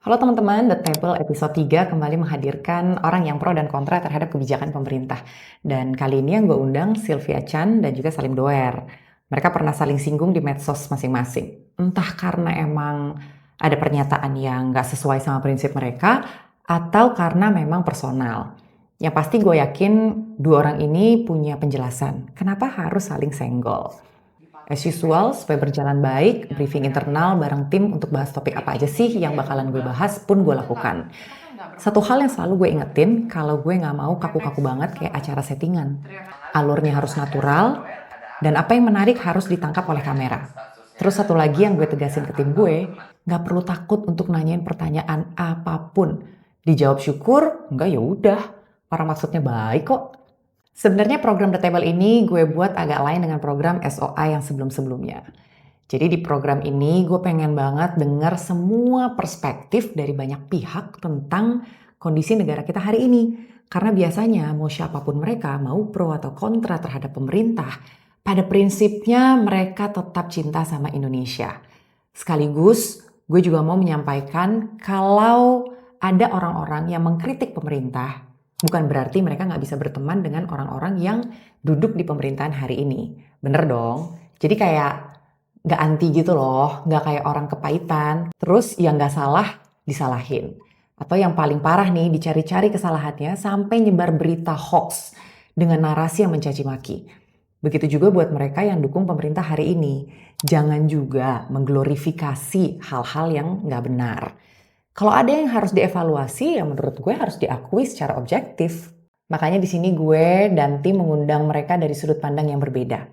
Halo teman-teman, The Table episode 3 kembali menghadirkan orang yang pro dan kontra terhadap kebijakan pemerintah. Dan kali ini yang gue undang Sylvia Chan dan juga Salim Doer. Mereka pernah saling singgung di medsos masing-masing. Entah karena emang ada pernyataan yang gak sesuai sama prinsip mereka, atau karena memang personal. Yang pasti gue yakin dua orang ini punya penjelasan. Kenapa harus saling senggol? As usual, supaya berjalan baik, briefing internal bareng tim untuk bahas topik apa aja sih yang bakalan gue bahas pun gue lakukan. Satu hal yang selalu gue ingetin, kalau gue gak mau kaku-kaku banget kayak acara settingan. Alurnya harus natural, dan apa yang menarik harus ditangkap oleh kamera. Terus satu lagi yang gue tegasin ke tim gue, gak perlu takut untuk nanyain pertanyaan apapun. Dijawab syukur, enggak ya udah. Orang maksudnya baik kok. Sebenarnya program The Table ini gue buat agak lain dengan program SOA yang sebelum-sebelumnya. Jadi di program ini gue pengen banget denger semua perspektif dari banyak pihak tentang kondisi negara kita hari ini. Karena biasanya mau siapapun mereka, mau pro atau kontra terhadap pemerintah, pada prinsipnya mereka tetap cinta sama Indonesia. Sekaligus gue juga mau menyampaikan kalau ada orang-orang yang mengkritik pemerintah, bukan berarti mereka nggak bisa berteman dengan orang-orang yang duduk di pemerintahan hari ini. Bener dong? Jadi kayak nggak anti gitu loh, nggak kayak orang kepahitan, terus yang nggak salah disalahin. Atau yang paling parah nih, dicari-cari kesalahannya sampai nyebar berita hoax dengan narasi yang mencaci maki. Begitu juga buat mereka yang dukung pemerintah hari ini. Jangan juga mengglorifikasi hal-hal yang nggak benar. Kalau ada yang harus dievaluasi, ya menurut gue harus diakui secara objektif. Makanya di sini gue dan tim mengundang mereka dari sudut pandang yang berbeda.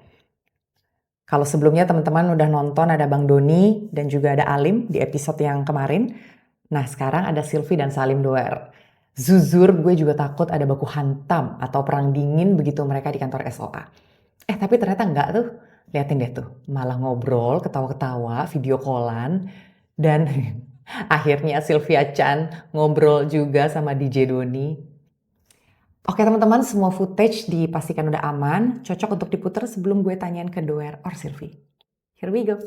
Kalau sebelumnya teman-teman udah nonton ada Bang Doni dan juga ada Alim di episode yang kemarin. Nah sekarang ada Sylvie dan Salim Doer. Jujur gue juga takut ada baku hantam atau perang dingin begitu mereka di kantor SOA. Tapi ternyata enggak tuh. Liatin deh tuh, malah ngobrol, ketawa-ketawa, video callan, dan akhirnya Sylvia Chan ngobrol juga sama DJ Doni. Oke teman-teman, semua footage dipastikan udah aman, cocok untuk diputar sebelum gue tanyain ke Doer or Sylvie. Here we go.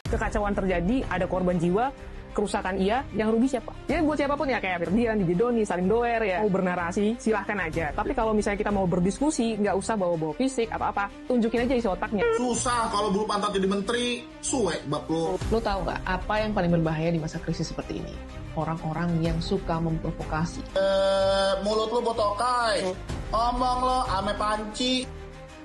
Kekacauan terjadi, ada korban jiwa, kerusakan iya, yang rugi siapa? Jadi buat siapapun ya, kayak Firdian, DJ Doni, Salim Doer ya, mau bernarasi, silahkan aja. Tapi kalau misalnya kita mau berdiskusi, nggak usah bawa-bawa fisik, apa-apa, tunjukin aja isi otaknya. Susah kalau bulu pantat jadi menteri, suek bab lo. Lo tahu nggak apa yang paling berbahaya di masa krisis seperti ini? Orang-orang yang suka memprovokasi. Mulut lo botokai, ngomong lo ame panci.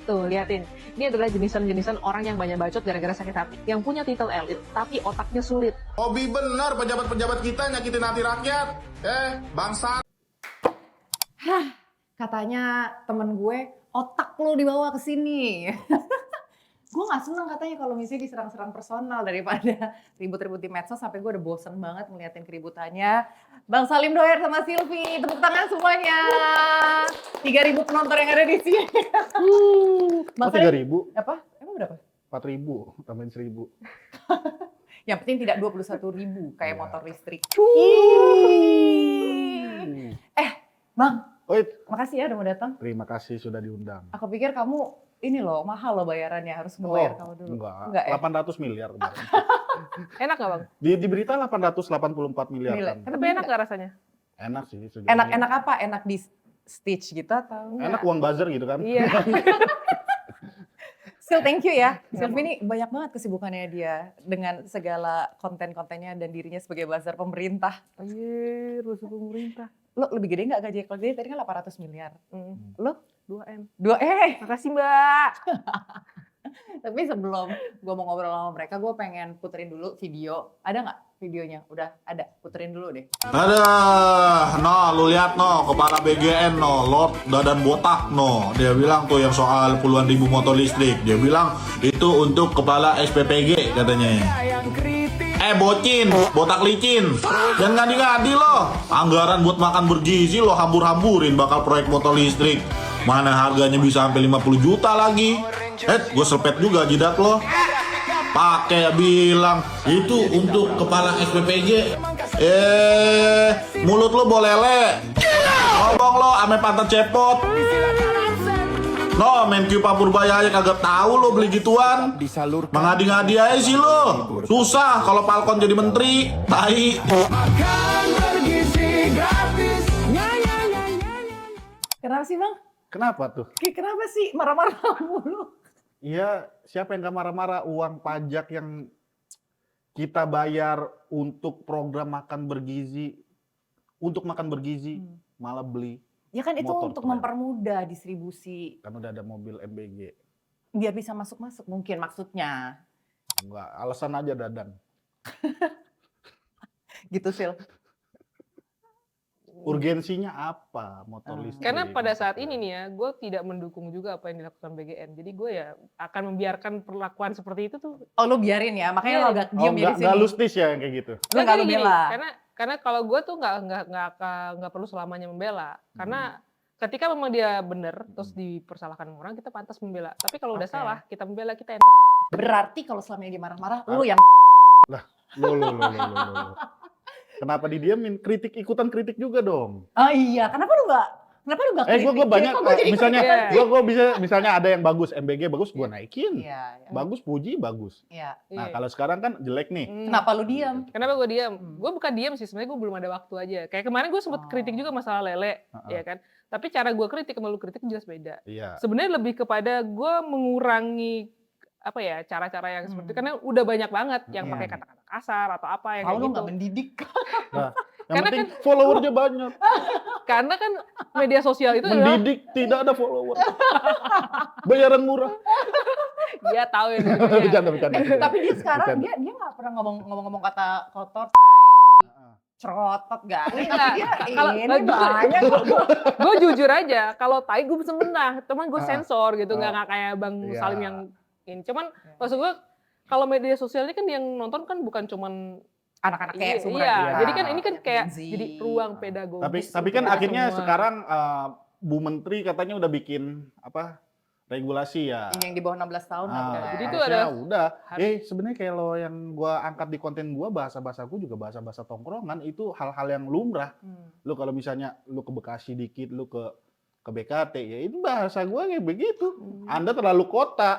Tuh, liatin. Ini adalah jenisan-jenisan orang yang banyak bacot gara-gara sakit hati. Yang punya titel elit, tapi otaknya sulit. Hobi bener pejabat-pejabat kita nyakitin hati rakyat. Bangsa. Katanya temen gue, otak lo dibawa ke sini. Gue gak seneng katanya kalau misalnya diserang-serang personal daripada ribut-ribut di medsos, sampai gue udah bosen banget ngeliatin keributannya. Bang Salim Doer sama Sylvie, tepuk tangan semuanya. 3.000 penonton yang ada di sini. Bang 3.000? Apa? Emang berapa? 4.000, tambahin 1.000. Yang penting tidak 21.000 kayak motor listrik. Bang, makasih ya udah mau datang. Terima kasih sudah diundang. Aku pikir kamu ini loh, mahal loh bayarannya, harus ngebayar kamu dulu. Enggak ya? 800 miliar kemarin. Enak nggak Bang? Di berita 884 miliar kan. Tapi enak nggak rasanya? Enak sih. Enak apa? Enak di stitch gitu atau enggak? Enak uang buzzer gitu kan. Iya. Still thank you ya. Sylvie ini banyak banget kesibukannya dia dengan segala konten-kontennya dan dirinya sebagai buzzer pemerintah. Anjir, buzzer pemerintah. Lo lebih gede nggak gaji? Kalau gede tadi kan 800 miliar. Lo? 2M. Makasih Mbak. Tapi sebelum gue mau ngobrol sama mereka, gue pengen puterin dulu video. Ada nggak videonya? Udah ada, puterin dulu deh. Ada, lu lihat kepala BGN Lord Dadan Botak Dia bilang tuh yang soal puluhan ribu motor listrik. Dia bilang itu untuk kepala SPPG katanya. Bocin, botak licin. Dan ngadi-ngadi loh. Anggaran buat makan bergizi lo hambur-hamburin bakal proyek motor listrik. Mana harganya bisa sampai 50 juta lagi. Gue sepet juga jidat lo. pakai bilang itu untuk kepala SPPG. Mulut lu bolele. Ngomong lo ame pantat cepot. No, Menkyu Pak Purbaya aja kagak tahu lo beli gituan. Mengadi-ngadi aja sih lo. Susah kalau Falcon jadi menteri. Tai. Kenapa sih Bang? Kenapa tuh? Kenapa sih marah-marah mulu? Iya, siapa yang gak marah-marah uang pajak yang kita bayar untuk program makan bergizi, malah beli. Ya kan itu Motor untuk keren. mempermudah distribusi. Kan udah ada mobil MBG. Biar bisa masuk-masuk mungkin maksudnya. Enggak, alasan aja Dadan. Gitu Sil. Urgensinya apa motor listrik? Karena pada saat ini nih ya, gue tidak mendukung juga apa yang dilakukan BGN. Jadi gue ya akan membiarkan perlakuan seperti itu tuh. Oh lu biarin ya, makanya Iya. lo agak Oh, diem ya di sini. enggak lustis ya yang kayak gitu. Lu nggak lu gini, bela. Karena kalau gue tuh nggak perlu selamanya membela. Karena ketika memang dia benar terus dipersalahkan orang, kita pantas membela. Tapi kalau udah Oke. salah, kita membela kita yang Berarti kalau selama dia marah-marah, lu yang Loh. Kenapa didiemin? Ikutan kritik juga dong. oh iya, kenapa lu nggak kritik? Gue banyak, Kok gua jadi misalnya, kritik? gue bisa, misalnya ada yang bagus, MBG bagus, gue naikin. Iya, iya. Bagus, puji, bagus. Iya. Nah, Iya. kalau sekarang kan jelek nih. Kenapa lu diam? Kenapa gue diam? Gue bukan diam sih, sebenarnya gue belum ada waktu aja. Kayak kemarin gue sempet Oh. kritik juga masalah lele, Heeh. ya kan. Tapi cara gue kritik sama lu kritik jelas beda. Iya. Sebenarnya lebih kepada gue mengurangi apa ya cara-cara yang seperti karena udah banyak banget yang Iya. pakai kata-kata kasar atau apa yang Kalau kayak lu gitu. nggak mendidik. Nah, yang Karena penting followernya banyak. Karena kan media sosial itu adalah Mendidik tidak ada follower. Bayaran murah. dia tahu yang Bercanda. Tapi dia sekarang Bercanda. dia nggak pernah ngomong kata kotor, cerotot gak? Enggak. Kalau- Ini kalau- banyak. gue jujur aja kalau tai gue sebentar, cuman gue sensor gitu nggak kayak Bang Iya. Salim yang ini. Cuman maksud gue kalau media sosial ini kan yang nonton kan bukan cuman Anak-anak kayak seumuran iya, kita. jadi kan ini kan kayak Gen Z. jadi ruang pedagogis. Tapi kan untuk akhirnya semua. sekarang Bu Menteri katanya udah bikin apa regulasi ya. Yang di bawah 16 tahun nggak boleh. Jadi itu harusnya ada- udah. harus- Sebenarnya kalau yang gua angkat di konten gua bahasa-bahasaku juga bahasa-bahasa tongkrongan itu hal-hal yang lumrah. Lu kalau misalnya lu ke Bekasi dikit, lu ke BKT ya itu bahasa gua kayak begitu. Anda terlalu kota.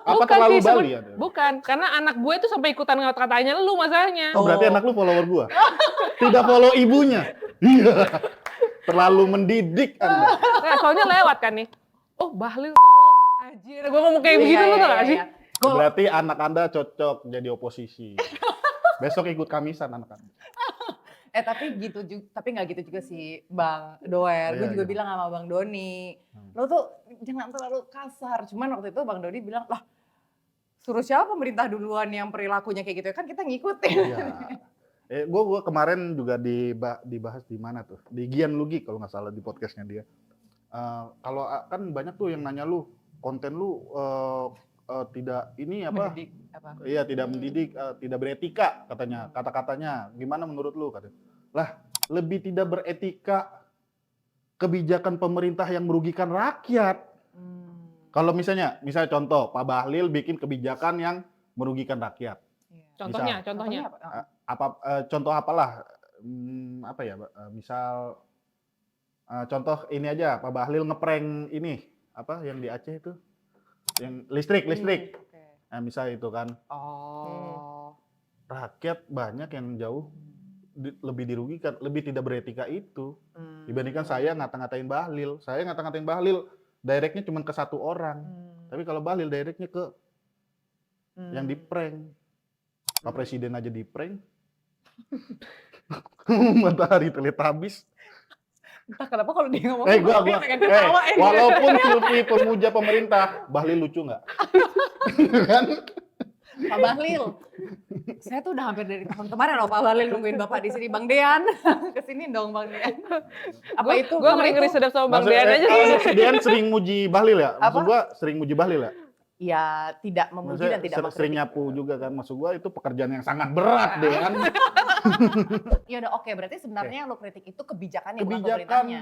Apa Bukan terlalu sih, Bali ya? Bukan, karena anak gue tuh sampai ikutan ngat-katanya lu masalahnya. Oh, berarti anak lu follower gua. Tidak follow ibunya. Iya. Terlalu mendidik Anda. Nah, soalnya lewat kan nih. Oh, Bahlil tolong. Anjir, gue ngomong kayak begitu lu tau gak sih? Berarti anak Anda cocok jadi oposisi. Besok ikut kamisan anak Anda. Tapi gitu juga, tapi nggak gitu juga sih Bang Doer. Gue Iya, juga iya. bilang sama Bang Doni, lo tuh jangan terlalu kasar. Cuman waktu itu Bang Doni bilang, lah suruh siapa pemerintah duluan yang perilakunya kayak gitu kan kita ngikutin. Iya. Gue kemarin juga dibahas di mana tuh? Di Gian Lugi kalau nggak salah di podcastnya dia. Kalau kan banyak tuh yang nanya lu konten lu tidak ini apa? Mendidik, apa? Iya tidak mendidik, tidak beretika katanya. Kata-katanya gimana menurut lu katanya? Lah lebih tidak beretika kebijakan pemerintah yang merugikan rakyat. Kalau misalnya contoh Pak Bahlil bikin kebijakan yang merugikan rakyat. Contohnya. Contoh apalah apa ya misal contoh ini aja Pak Bahlil ngeprank ini apa yang di Aceh itu yang listrik nah, misal itu kan rakyat banyak yang jauh lebih dirugikan, lebih tidak beretika itu dibandingkan saya ngata-ngatain Bahlil. Saya ngata-ngatain Bahlil directnya cuma ke satu orang, tapi kalau Bahlil directnya ke yang di prank. Pak Presiden aja di prank. Matahari Teletubbies. Entah kenapa kalau dia ngomong Walaupun Silvi pemuja pemerintah, Bahlil lucu nggak? Kan? Pak Bahlil, saya tuh udah hampir dari tahun kemarin loh Pak Bahlil nungguin Bapak di sini. Bang Dean, kesini dong Bang Dean. Apa itu? Gue ngeri-ngeri sedap sama Bang Dean aja. Dean sering muji Bahlil ya? Maksud Apa? gua sering muji Bahlil ya? Ya tidak memuji dan tidak Maksudnya sering mengkritik. nyapu juga kan? Maksud gua itu pekerjaan yang sangat berat Dean. Ya udah oke, berarti sebenarnya yang lo kritik itu kebijakannya bukan Kebijakan pemerintahnya.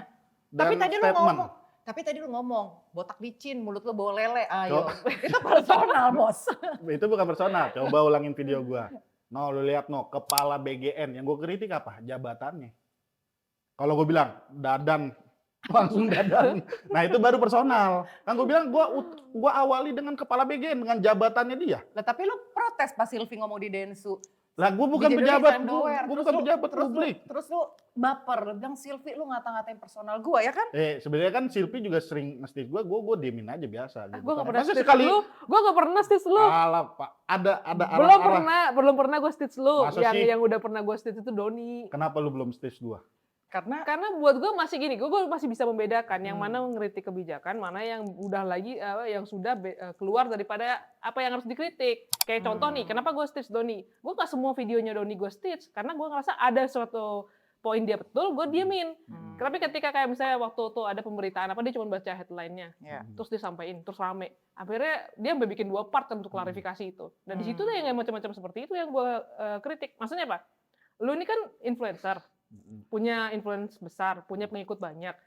dan Tapi tadi lo statement. ngomong, Tapi tadi lu ngomong, botak licin, mulut lu bau lele. Ayo, itu personal, Bos. Itu bukan personal. Coba ulangin video gua. No, lu lihat no, kepala BGN. Yang gue kritik apa? Jabatannya. Kalau gue bilang dadan, langsung dadan. Nah itu baru personal. Kan gue bilang gua awali dengan kepala BGN dengan jabatannya dia. Lah tapi lu protes pas Silvi ngomong di Densu. Lah gue bukan Di pejabat, Salim Doer. gue bukan pejabat publik. Terus lu baper, lu bilang Silvi lu ngata-ngatain personal gua ya kan? Sebenarnya kan Silvi juga sering nge-stage gue diemin aja biasa. Gitu. Gue gak pernah Masa stage sekali, lu. Gue gak pernah stage lu. alah Pak, ada Belum pernah gue stage lu. Masa sih? Yang udah pernah gue stage itu Doni. Kenapa lu belum stage 2? Karena buat gue masih gini, gue masih bisa membedakan yang mana ngeritik kebijakan, mana yang udah lagi yang sudah keluar daripada apa yang harus dikritik. Kayak contoh nih, kenapa gue stage Doni? Gue gak semua videonya Doni gue stage, karena gue ngerasa ada suatu poin dia betul, gue diemin. Tapi ketika kayak misalnya waktu itu ada pemberitaan apa, dia cuma baca headline-nya, terus disampaikan, terus rame. Akhirnya dia bikin 2 part untuk klarifikasi itu. Dan di situ tuh yang macam-macam seperti itu yang gue kritik. Maksudnya apa? Lu ini kan influencer, punya influence besar, punya pengikut banyak.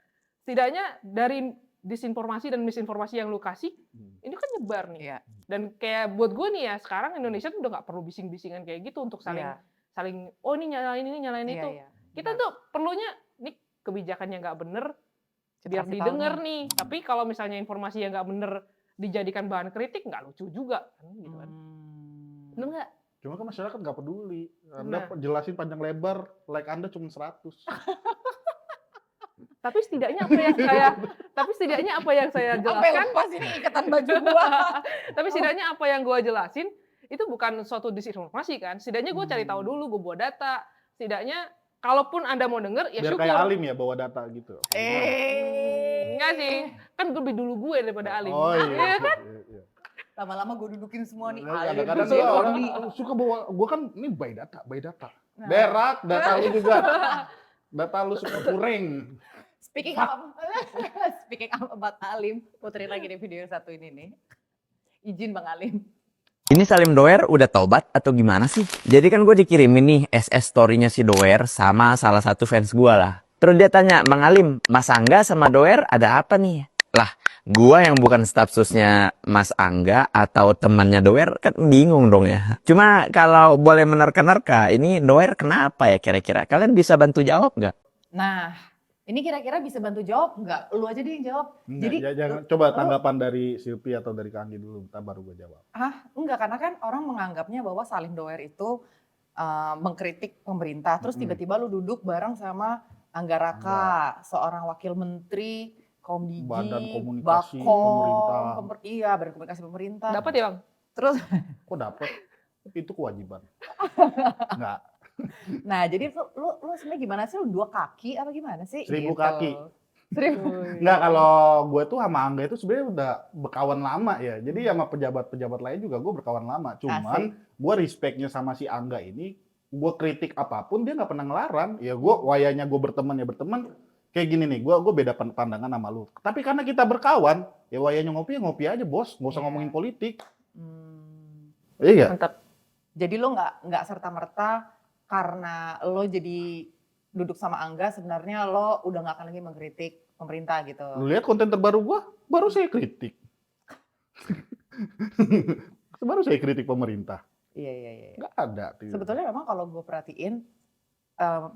Setidaknya dari disinformasi dan misinformasi yang lu kasih, ini kan nyebar nih. Iya. Dan kayak buat gue nih ya, sekarang Indonesia tuh udah nggak perlu bising-bisingan kayak gitu untuk saling, oh ini nyalain itu. Iya. Kita tuh perlunya, nih kebijakannya nggak bener, biar kasih didengar tahu. nih. Tapi kalau misalnya informasi yang nggak bener dijadikan bahan kritik, nggak lucu juga. Gitu kan. Bener nggak? Cuma kan masyarakat nggak peduli. Anda Benar. jelasin panjang lebar, like Anda cuma 100. Tapi setidaknya apa yang saya Sampai jelaskan, lepas ini ikatan baju gua. tapi setidaknya apa yang gue jelasin itu bukan suatu disinformasi kan. Setidaknya gue cari tahu dulu, gue bawa data. Setidaknya kalaupun Anda mau denger, ya Biar syukur. kayak Alim ya bawa data gitu. Enggak sih, kan lebih dulu gue daripada Alim. Oh iya. Iya. Lama-lama gue dudukin semua nih. Kadang-kadang Alim, gua orang Doni. suka bawa, gua kan ini by data. Berak, data lu juga. Data lu suka kuring. Speaking about Alim, puterin lagi nih video yang satu ini nih. Izin Bang Alim. Ini Salim Doer udah tobat atau gimana sih? Jadi kan gue dikirimin nih SS story-nya si Doer sama salah satu fans gue lah. Terus dia tanya, Bang Alim, Mas Angga sama Doer ada apa nih? Lah, gue yang bukan staf susnya Mas Angga atau temannya Doer kan bingung dong ya. Cuma kalau boleh menerka-nerka, ini Doer kenapa ya kira-kira? Kalian bisa bantu jawab nggak? Nah, ini kira-kira bisa bantu jawab nggak? Lu aja deh yang jawab. Enggak, Jadi jangan coba tanggapan dari Silvi atau dari Kanggi dulu, ntar baru gue jawab. enggak, karena kan orang menganggapnya bahwa Salim Doer itu mengkritik pemerintah. Terus tiba-tiba lu duduk bareng sama Angga Raka, seorang wakil menteri, Komdigi, Badan Komunikasi Bakom, Pemerintah. iya, Badan Komunikasi Pemerintah. Dapat ya Bang? Terus, Kok dapet? Itu kewajiban. Enggak. nah jadi lu sebenarnya gimana sih? Lu 2 kaki apa gimana sih? 1000 kaki. 1000. Enggak, kalau gue tuh sama Angga itu sebenarnya udah berkawan lama ya. Jadi sama pejabat-pejabat lain juga gue berkawan lama. Cuman gue respectnya sama si Angga ini, gue kritik apapun dia nggak pernah ngelarang. Ya gue wayanya gue berteman ya berteman. Kayak gini nih, gue beda pandangan sama lu. Tapi karena kita berkawan, ya wayanya ngopi ya ngopi aja bos. Nggak usah ngomongin politik. Iya. Mantap. Jadi lo nggak serta-merta karena lo jadi duduk sama Angga, sebenarnya lo udah nggak akan lagi mengkritik pemerintah gitu. Lu lihat konten terbaru gue, baru saya kritik. Baru saya kritik pemerintah. Iya. Nggak ada. Sebetulnya memang kalau gue perhatiin,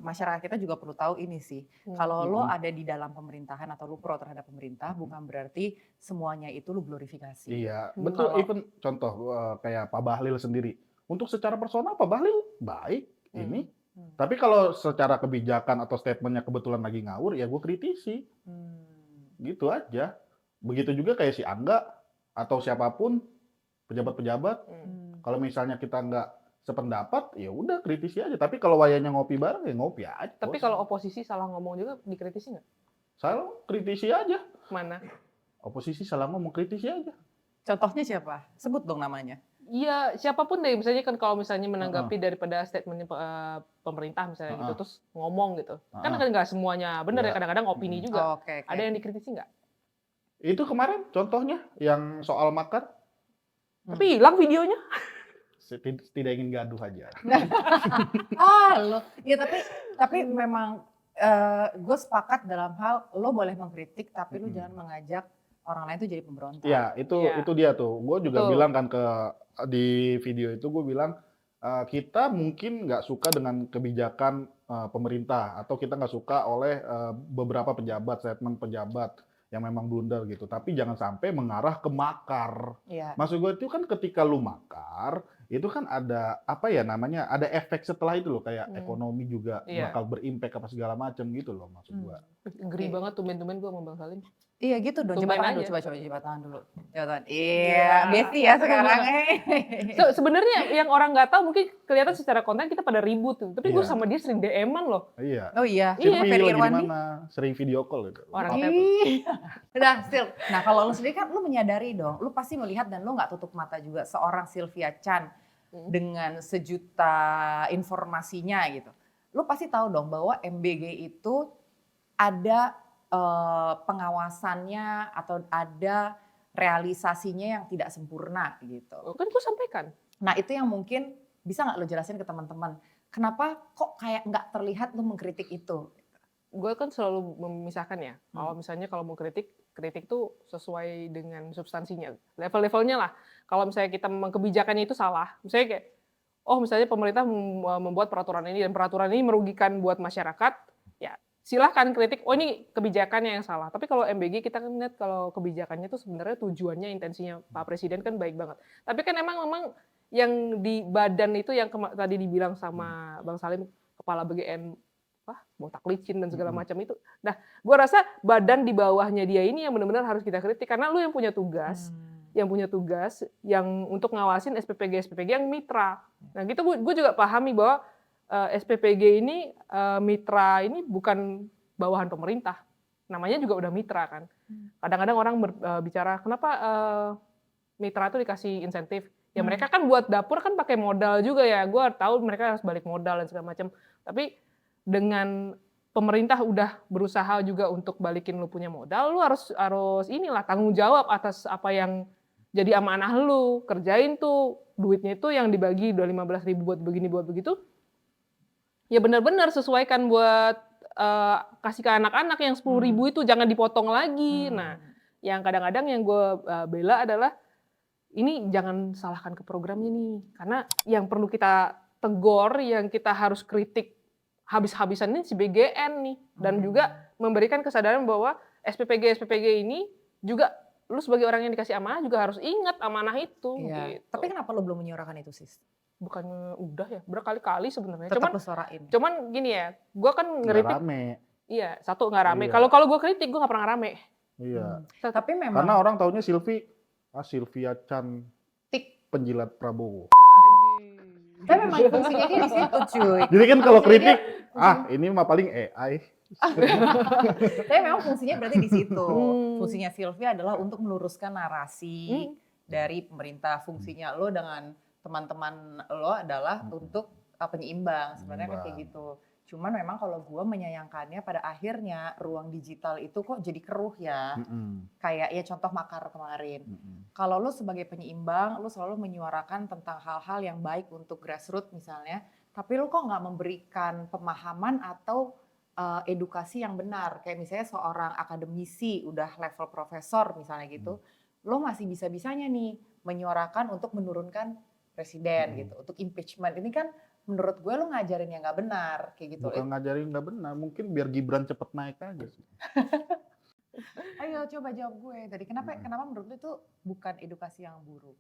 masyarakat kita juga perlu tahu ini sih. Kalau lo ada di dalam pemerintahan atau lo pro terhadap pemerintah, bukan berarti semuanya itu lo glorifikasi. Iya, betul. Kalau- Even contoh kayak Pak Bahlil sendiri. Untuk secara personal Pak Bahlil baik ini. Tapi kalau secara kebijakan atau statementnya kebetulan lagi ngawur, ya gue kritisi. Gitu aja. Begitu juga kayak si Angga atau siapapun pejabat-pejabat. Kalau misalnya kita nggak sependapat, ya udah kritisi aja. Tapi kalau wayanya ngopi bareng, ya ngopi aja. Tapi bos. kalau oposisi salah ngomong juga dikritisi nggak? Salah kritisi aja. Mana? Oposisi salah ngomong kritisi aja. Contohnya siapa? Sebut dong namanya. Iya, siapapun deh, misalnya kan kalau misalnya menanggapi daripada statementnya pemerintah misalnya gitu, terus ngomong gitu. Kan nggak semuanya benar ya, Iya. kadang-kadang opini juga. Oke. Ada yang dikritisi nggak? Itu kemarin contohnya yang soal makar. Tapi hilang videonya. Tidak ingin gaduh aja. Lo. Ya tapi memang gue sepakat dalam hal lo boleh mengkritik tapi lo Mm-mm. jangan mengajak orang lain tuh jadi pemberontak. Ya, Iya. itu dia tuh. Gue juga Betul. bilang kan di video itu gue bilang kita mungkin nggak suka dengan kebijakan pemerintah atau kita nggak suka oleh beberapa statement pejabat yang memang blunder gitu. Tapi jangan sampai mengarah ke makar. Iya. Maksud gue itu kan ketika lu makar, itu kan ada apa ya namanya, ada efek setelah itu loh, kayak ekonomi juga Iya. bakal berimpact apa segala macam gitu loh maksud gue. Ngeri banget tumben-tumben gue sama Bang Salim. Iya gitu dong, coba Tumben tangan dulu, aja. coba tangan dulu. Coba tangan. Iya, Betty ya sekarang. Sebenarnya yang orang nggak tahu mungkin kelihatan secara konten kita pada ribut tuh. Tapi gue Iya. sama dia sering DM-an loh. Iya. Oh iya, Silvi Ferry lagi di Irwandi. mana? Sering video call gitu. Orang Apa? Iya. Udah, still. Nah kalau lu sendiri kan lu menyadari dong, lu pasti melihat dan lu nggak tutup mata juga seorang Sylvia Chan dengan sejuta informasinya gitu. Lu pasti tahu dong bahwa MBG itu ada pengawasannya atau ada realisasinya yang tidak sempurna gitu. Kan gue sampaikan. Nah itu yang mungkin bisa nggak lo jelasin ke teman-teman, kenapa kok kayak nggak terlihat lo mengkritik itu? Gue kan selalu memisahkan ya. Kalau misalnya kalau mau kritik tuh sesuai dengan substansinya. Level-levelnya lah. Kalau misalnya kita memang kebijakannya itu salah. Misalnya kayak, misalnya pemerintah membuat peraturan ini dan peraturan ini merugikan buat masyarakat, ya silahkan kritik, ini kebijakannya yang salah. Tapi kalau MBG kita kan lihat kalau kebijakannya itu sebenarnya tujuannya, intensinya Pak Presiden kan baik banget. Tapi kan memang yang di badan itu yang tadi dibilang sama Bang Salim, kepala BGN, botak licin dan segala macam itu. Nah, gue rasa badan di bawahnya dia ini yang benar-benar harus kita kritik. Karena lu yang punya tugas, yang untuk ngawasin SPPG yang mitra. Nah gitu gue juga pahami bahwa SPPG ini mitra ini bukan bawahan pemerintah, namanya juga udah mitra kan. Kadang-kadang orang bicara kenapa mitra itu dikasih insentif? Ya mereka kan buat dapur kan pakai modal juga ya. Gue tahu mereka harus balik modal dan segala macam. Tapi dengan pemerintah udah berusaha juga untuk balikin lu punya modal, lu harus inilah tanggung jawab atas apa yang jadi amanah lu. Kerjain tuh duitnya itu yang dibagi udah 15.000 buat begini buat begitu. Ya benar-benar sesuaikan buat kasih ke anak-anak yang 10.000 itu jangan dipotong lagi. Nah, yang kadang-kadang yang gue bela adalah ini jangan salahkan ke programnya nih. Karena yang perlu kita tegur, yang kita harus kritik habis-habisan ini si BGN nih. Dan juga memberikan kesadaran bahwa SPPG ini juga lu sebagai orang yang dikasih amanah juga harus ingat amanah itu. Iya. Gitu. Tapi kenapa lo belum menyuarakan itu sis? Bukannya udah ya, berkali-kali sebenarnya. Tetap lo suarain. Cuman gini ya, gue kan Nggak ngeritik. rame. Iya, satu nggak rame. Iya. Kalau gue kritik, gue nggak pernah rame. Iya. Tapi memang Karena orang taunya Sylvia Chan tik. penjilat Prabowo. Tapi memang fungsinya dia di situ cuy. Jadi kan kalau Fungsinya kritik, ini mah paling AI. Tapi memang fungsinya berarti di situ. Fungsinya Sylvia adalah untuk meluruskan narasi dari pemerintah. Fungsinya lo dengan teman-teman lo adalah untuk penyeimbang. Sebenarnya kan kayak gitu. Cuman memang kalau gue menyayangkannya pada akhirnya ruang digital itu kok jadi keruh ya. Kayak ya contoh makar kemarin. Kalau lo sebagai penyeimbang, lo selalu menyuarakan tentang hal-hal yang baik untuk grassroots misalnya. Tapi lo kok nggak memberikan pemahaman atau edukasi yang benar. Kayak misalnya seorang akademisi udah level profesor misalnya gitu. Lo masih bisa-bisanya nih menyuarakan untuk menurunkan presiden gitu. Untuk impeachment. Ini kan menurut gue lo ngajarin yang nggak benar kayak gitu. Bukan ngajarin nggak benar, mungkin biar Gibran cepet naik aja sih. Ayo coba jawab gue tadi. Kenapa menurut lo itu bukan edukasi yang buruk?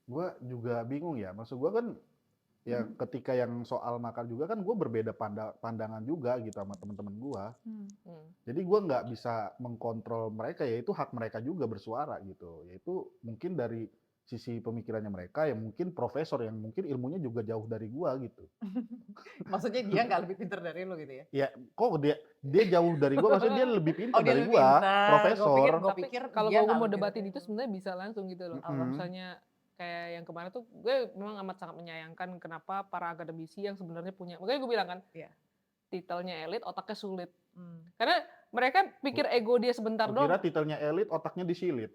Gue juga bingung ya. Maksud gue kan ya ketika yang soal makar juga kan gue berbeda pandangan juga gitu sama teman-teman gue. Jadi gue nggak bisa mengkontrol mereka, ya itu hak mereka juga bersuara gitu. Yaitu mungkin dari sisi pemikirannya mereka yang mungkin profesor yang mungkin ilmunya juga jauh dari gue gitu. Maksudnya dia nggak lebih pintar dari lo gitu ya? Ya kok dia jauh dari gue, maksudnya dia lebih pintar dia dari lebih gue, pintar. profesor. Gue Tapi pikir kalau dia gue nggak mau lebih debatin dari itu lo. sebenarnya bisa langsung gitu loh. Kalau misalnya kayak yang kemarin tuh gue memang amat sangat menyayangkan kenapa para akademisi yang sebenarnya punya, makanya gue bilang kan, titelnya elit, otaknya sulit. Karena Mereka pikir ego dia sebentar Gua kira doang. titelnya elit, otaknya disilit.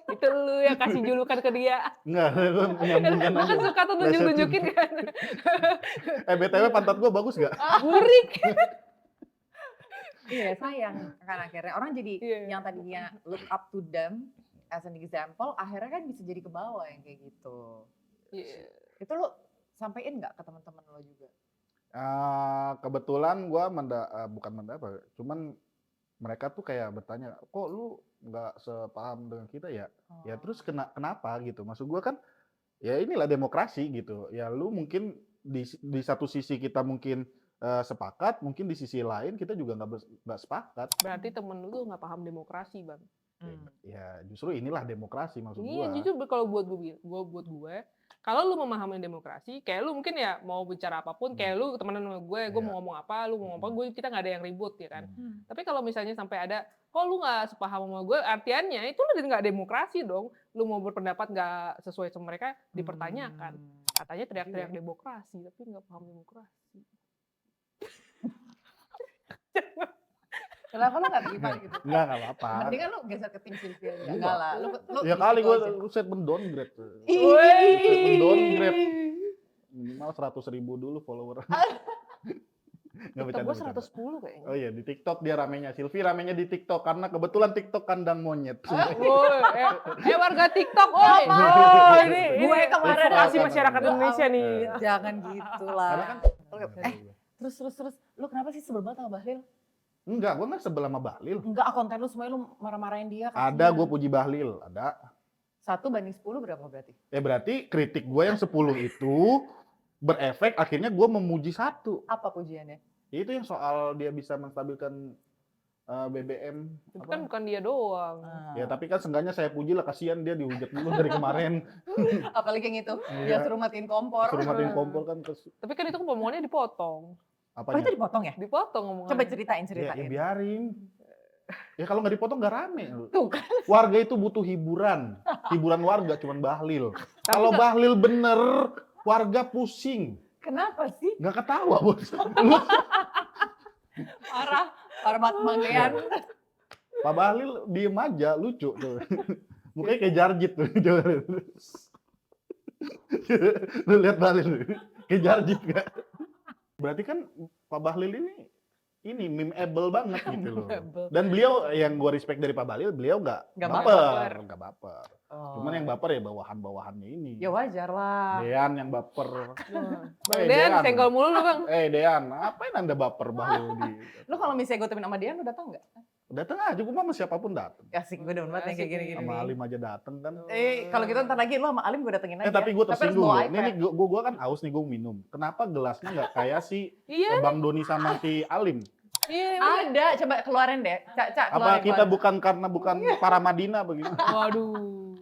Itu lu yang kasih julukan ke dia. Enggak, gua menyambungkan Lu kan aja. suka tuh nunjuk-nunjukin kan. BTW pantat gua bagus gak? Burik. Iya sayang kan akhirnya orang jadi Iya. yang tadinya look up to them as an example akhirnya kan bisa jadi ke bawah yang kayak gitu. Iya. Itu lo sampein nggak ke teman-teman lo juga? Kebetulan gua bukan mendapat, cuman mereka tuh kayak bertanya, kok lu nggak sepaham dengan kita ya? Ya terus kenapa gitu? Maksud gua kan, ya inilah demokrasi gitu. Ya lu mungkin di satu sisi kita mungkin sepakat, mungkin di sisi lain kita juga nggak sepakat. Berarti temen lu tuh nggak paham demokrasi, Bang. Ya justru inilah demokrasi maksud Iya, gua. jujur kalau buat gue, kalau lu memahami demokrasi, kayak lu mungkin ya mau bicara apapun, kayak lu temenan sama gue Iya. mau ngomong apa, lu mau ngomong apa, kita nggak ada yang ribut ya kan. Hmm. Tapi kalau misalnya sampai ada, kok lu nggak sepaham sama gue, artiannya itu lu nggak demokrasi dong. Lu mau berpendapat nggak sesuai sama mereka, dipertanyakan. Katanya teriak-teriak demokrasi, tapi nggak paham demokrasi. Kenapa lo nggak terima gitu? Nggak apa-apa. Mendingan lo geser ke tim Sylvia aja. Enggak. Enggak lah. Lo Ya di kali situ gua aja. set mendowngrade. Ih. Mendowngrade. Minimal 100.000 dulu follower. Nggak TikTok gue bercanda. 110 kayaknya. Oh iya, di TikTok dia ramenya. Sylvie ramenya di TikTok karena kebetulan TikTok kandang monyet. Woi, warga TikTok, oh ini Gue kemarin edukasi masyarakat Indonesia nih. Jangan gitu lah. Karena kan Terus lo kenapa sih sebel banget sama Bahlil? enggak, gua nggak sebel sama Bahlil. Enggak, konten lu semuanya lu marah-marahin dia. Ada gua puji Bahlil, ada. 1:10 berapa berarti? Ya berarti kritik gua yang 10 itu berefek akhirnya gua memuji satu. Apa pujiannya? Itu yang soal dia bisa menstabilkan BBM. Itu kan bukan dia doang. Ya tapi kan seenggaknya saya puji lah, kasihan dia dihujat dulu dari kemarin. Apalagi yang itu, Iya. dia suruh matiin kompor. Suruh matiin kompor kan Tapi kan itu omongannya dipotong. Oh itu apanya? dipotong ya? Dipotong omongannya. Coba ceritain. Ya biarin. Ya kalau nggak dipotong nggak rame. Tuh kan. Warga itu butuh hiburan. Hiburan warga cuman Bahlil. Kalau Bahlil bener, warga pusing. Kenapa sih? Nggak ketawa bos. Parah banget manggean. Pak Bahlil diem aja, lucu tuh. Mukanya kayak Jarjit tuh. Coba lihat. Lu lihat Bahlil. Kayak Jarjit nggak? Berarti kan Pak Bahlil ini meme-able banget gitu loh. Dan beliau yang gue respect dari Pak Bahlil, beliau nggak baper. Nggak baper. Cuman yang baper ya bawahan-bawahannya ini. Ya wajar lah. Dean yang baper. Bang Dean, senggol mulu lu bang. Dean, apain anda baper Bahlil di... Lu kalau misalnya gue temenin sama dia, lu datang nggak? Dateng aja, gue mah sama siapapun dateng. Asik, gue demen banget yang kayak gini-gini. Sama Alim aja dateng kan. Kalau gitu ntar lagi lu sama Alim gue datengin aja. Tapi gue harus tersinggung bawa loh. Ini iPad. gue kan haus nih, gue minum. Kenapa gelasnya nggak kayak si Iya. Bang Doni sama si Alim? Iya. Ada, coba keluarin deh. Cak, Apa keluarin. kita bukan para Madinah begitu? Waduh.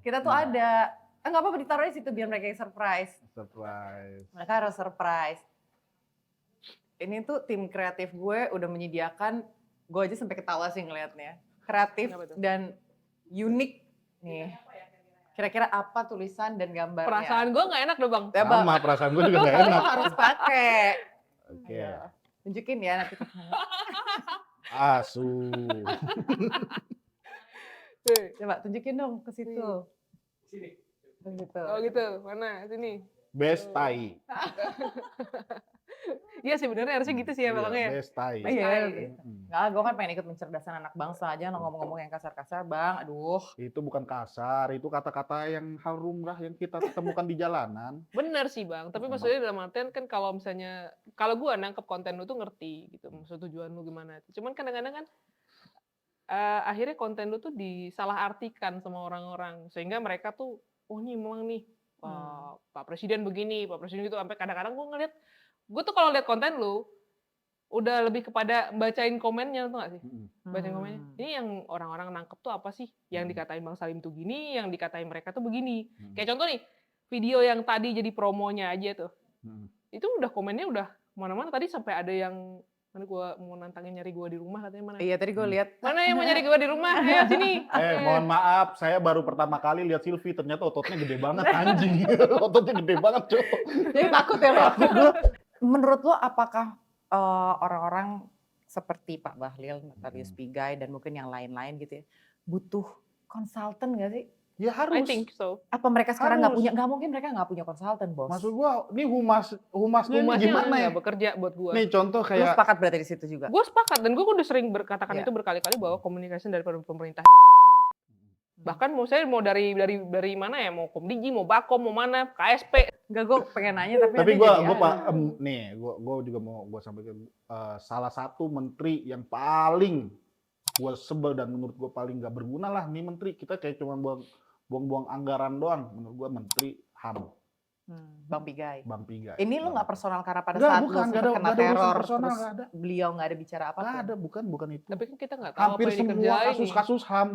Kita tuh ada. Nggak apa-apa ditaruh di situ biar mereka yang surprise. Surprise. Mereka harus surprise. Ini tuh tim kreatif gue udah menyediakan, gue aja sampai ketawa sih ngelihatnya. Kreatif Kenapa tuh? dan unik nih. Kira-kira apa tulisan dan gambarnya? Perasaan gue nggak enak dong bang. Ya, Bang. Sama perasaan gue juga gak Lo enak. harus pakai. Oke. Tunjukin ya nanti. Asu. Coba tunjukin dong ke situ. Sini. Gitu. Oh gitu, mana? Sini. Best tai. Iya sih benernya harusnya gitu sih ya belakangnya. Best tai. Iya. Hmm. Nggak, gue kan pengen ikut mencerdaskan anak bangsa aja, ngomong-ngomong yang kasar-kasar, Bang. Aduh. Itu bukan kasar, itu kata-kata yang hal lumrah yang kita temukan di jalanan. Bener sih bang, tapi maksudnya dalam artian kan kalau misalnya, kalau gue nangkep konten lu tuh ngerti gitu, maksud tujuan lu gimana. Cuman kadang-kadang kan akhirnya konten lu tuh disalahartikan sama orang-orang. Sehingga mereka tuh, oh nih memang nih, Pak Presiden begini, Pak Presiden gitu. Sampai kadang-kadang gue ngeliat, gue tuh kalau lihat konten lu, udah lebih kepada bacain komennya tuh gak sih? Bacain komennya. Ini yang orang-orang nangkep tuh apa sih? Yang dikatain Bang Salim tuh gini, yang dikatain mereka tuh begini. Kayak contoh nih, video yang tadi jadi promonya aja tuh. Itu udah komennya udah mana-mana. Tadi sampai ada yang, mana gue mau nantangin nyari gue di rumah katanya mana? Iya tadi gue lihat. Mana yang mau nyari gue di rumah? Ayo sini. Mohon maaf, saya baru pertama kali lihat Sylvie, ternyata ototnya gede banget, anjing. Ototnya gede banget, cowok. Jadi takut ya lo. Menurut lo apakah orang-orang seperti Pak Bahlil, Notarius Pigai, dan mungkin yang lain-lain gitu ya, butuh konsultan nggak sih? Ya harus. I think so. Apa mereka sekarang nggak Harus. punya? Nggak mungkin mereka nggak punya konsultan, bos. Maksud gua, ini humasnya ini Humasnya gimana ya? nggak bekerja buat gue. Nih contoh Lu kayak sepakat berarti di situ juga? Gue sepakat dan gue udah sering berkatakan Iya. itu berkali-kali bahwa komunikasi dari pemerintah itu sucks banget. Bahkan mau saya mau dari mana ya, mau Komdigi, mau Bakom, mau mana, KSP. Enggak, gue pengen nanya tapi tapi nanti gua jadi gua apa? Pak nih gua juga mau gua sampaikan salah satu menteri yang paling gua sebel dan menurut gua paling nggak berguna lah nih menteri, kita kayak cuma buang-buang anggaran doang menurut gua, Menteri HAM, Bang Pigai. Bang Pigai. Ini lu nggak personal karena pada Nggak, saat lu bukan, sempat nggak ada- kena nggak ada urusan teror personal, terus nggak ada. beliau nggak ada bicara apa Nggak ada, bukan itu. Tapi kan kita nggak tahu Hampir apa yang semua dikerjain. kasus-kasus HAM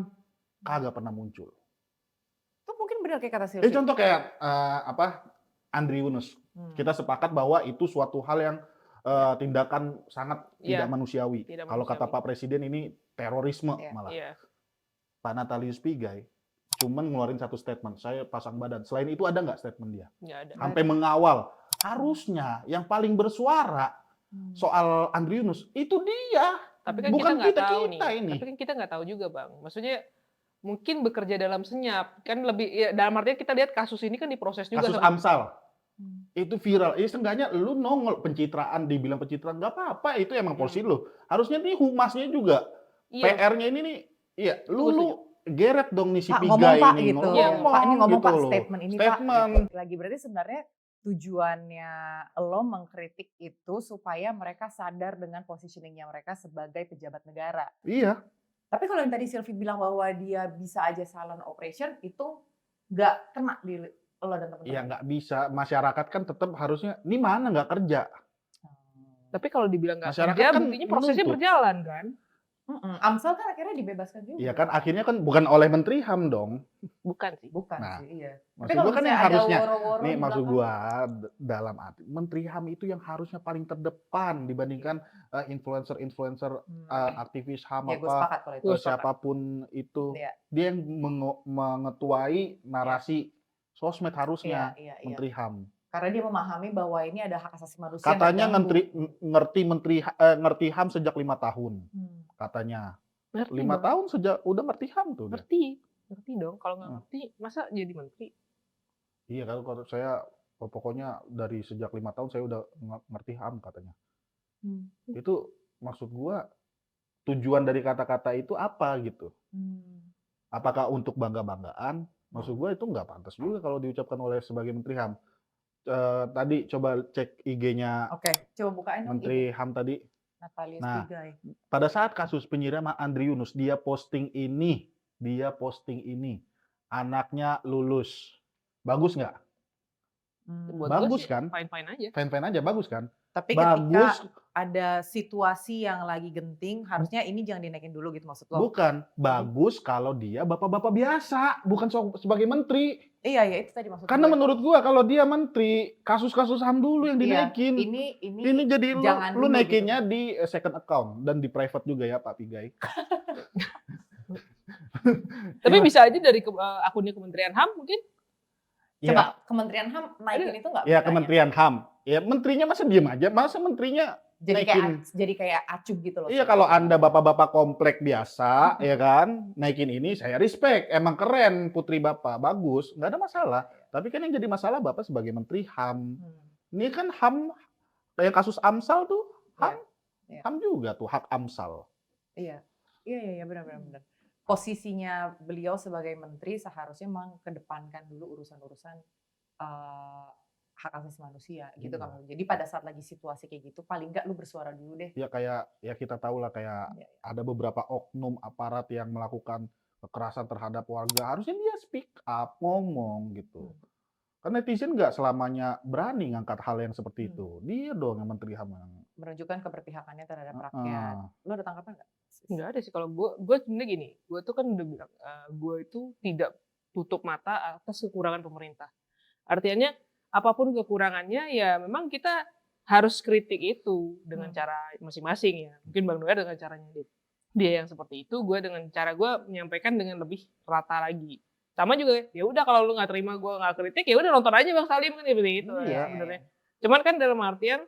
kagak pernah muncul. Itu mungkin benar kayak kata Sylvie. Contoh kayak Andri Yunus. Kita sepakat bahwa itu suatu hal yang tindakan sangat Iya. tidak manusiawi. Tidak Kalau kata manusiawi. Pak Presiden ini terorisme Iya. malah. Iya. Pak Notarius Pigai cuman ngeluarin satu statement, saya pasang badan. Selain itu ada nggak statement dia? Nggak ada. Sampai mengawal. Harusnya yang paling bersuara soal Andri Yunus itu dia. Tapi kan Bukan kita nggak kita tahu nih. ini. Tapi kan kita nggak tahu juga, Bang. Maksudnya mungkin bekerja dalam senyap kan lebih ya, dalam artinya kita lihat kasus ini kan diproses juga Kasus sama- Amsal. Itu viral. Seenggaknya lu nongol pencitraan, dibilang pencitraan nggak apa-apa, itu emang porsi lu. Harusnya nih humasnya juga Iya. PR-nya ini nih, iya, Tunggu, lu geret dong nih si Pak, Pigai ngomong Pak ini. gitu. Iya, Pak ini ngomong gitu Pak loh. statement ini Statement. Pak. Gitu. Lagi berarti sebenarnya tujuannya lo mengkritik itu supaya mereka sadar dengan positioningnya mereka sebagai pejabat negara. Iya, Tapi kalau yang tadi Sylvie bilang bahwa dia bisa aja silent operation itu nggak kena di lo dan teman-teman. iya nggak bisa. Masyarakat kan tetap harusnya, ini mana nggak kerja. Tapi kalau dibilang nggak Masyarakat kerja, kan buktinya prosesnya menuntut. berjalan kan? Amsal kan akhirnya dibebaskan juga. Iya kan, akhirnya kan bukan oleh Menteri HAM dong. Bukan sih. Bukan Nah, sih, iya. Tapi Maksud kalau gua kan yang misalnya ada harusnya, woro-woro nih di maksud belakang, gua dalam arti Menteri HAM itu yang harusnya paling terdepan dibandingkan influencer-influencer aktivis HAM ya gue apa sepakat kalau itu. Gua sepakat. siapapun itu. Iya. Dia yang mengetuai narasi sosmed harusnya Iya. Menteri HAM. Karena dia memahami bahwa ini ada hak asasi manusia. Katanya yang terganggu. ngerti HAM sejak 5 tahun. Katanya Ngerti 5 Bang. tahun sejak udah ngerti HAM tuh. dia. Ngerti dong. Kalau nggak ngerti, masa jadi menteri? Iya kalau saya pokoknya dari sejak 5 tahun saya udah ngerti HAM katanya. Itu maksud gua tujuan dari kata-kata itu apa gitu? Apakah untuk bangga-banggaan? Maksud gua itu nggak pantas juga kalau diucapkan oleh sebagai Menteri HAM. Tadi coba cek IG-nya Oke, coba bukain dong. Menteri HAM tadi. Natalia Nah, Pigai. Pada saat kasus penyiraman Andri Yunus, dia posting ini, anaknya lulus. Bagus nggak? Buat Bagus gua sih kan? Fine-fine aja. Fine-fine aja, bagus kan? Tapi Bagus. ketika ada situasi yang lagi genting, harusnya ini jangan dinaikin dulu gitu maksud lo? Bukan, bagus kalau dia bapak-bapak biasa, bukan sebagai menteri. Iya, itu tadi maksud Karena gue. menurut gua kalau dia menteri, kasus-kasus HAM dulu yang Iya, dinaikin. ini jadi jangan lu dulu naikinnya di second account dan di private juga ya Pak Pigai. Tapi bisa aja dari akunnya Kementerian HAM mungkin. Coba Kementerian HAM naikin itu nggak? Ya bedanya? Kementerian HAM. Ya menterinya masa diem aja, masa menterinya Jadi kayak acuh gitu loh. Iya kalau Anda bapak-bapak komplek biasa, ya kan, naikin ini saya respect, emang keren putri bapak, bagus, nggak ada masalah. Tapi kan yang jadi masalah bapak sebagai menteri HAM. Ini kan HAM, kayak kasus Amsal tuh, HAM, Iya. HAM juga tuh, hak Amsal. Iya, benar. Posisinya beliau sebagai menteri seharusnya mengedepankan dulu urusan-urusan hak asasi manusia gitu Iya. kan. Jadi pada saat lagi situasi kayak gitu, paling nggak lu bersuara dulu deh. Ya kayak, ya kita tahu lah kayak Iya. ada beberapa oknum aparat yang melakukan kekerasan terhadap warga, harusnya dia speak up, ngomong gitu. Karena netizen nggak selamanya berani ngangkat hal yang seperti itu. Dia dong yang menteri HAM. Menunjukkan keberpihakannya terhadap rakyat. Lu ada tanggapan nggak? Nggak ada sih kalau gue sebenarnya gini, gue tuh kan udah bilang gue itu tidak tutup mata atas kekurangan pemerintah. Artinya apapun kekurangannya ya memang kita harus kritik itu dengan cara masing-masing ya. Mungkin Bang Noer dengan caranya dia yang seperti itu, gue dengan cara gue menyampaikan dengan lebih rata lagi. Sama juga ya udah kalau lu nggak terima gue nggak kritik ya udah nonton aja Bang Salim kan seperti itu Iya. sebenarnya. Cuman kan dalam artian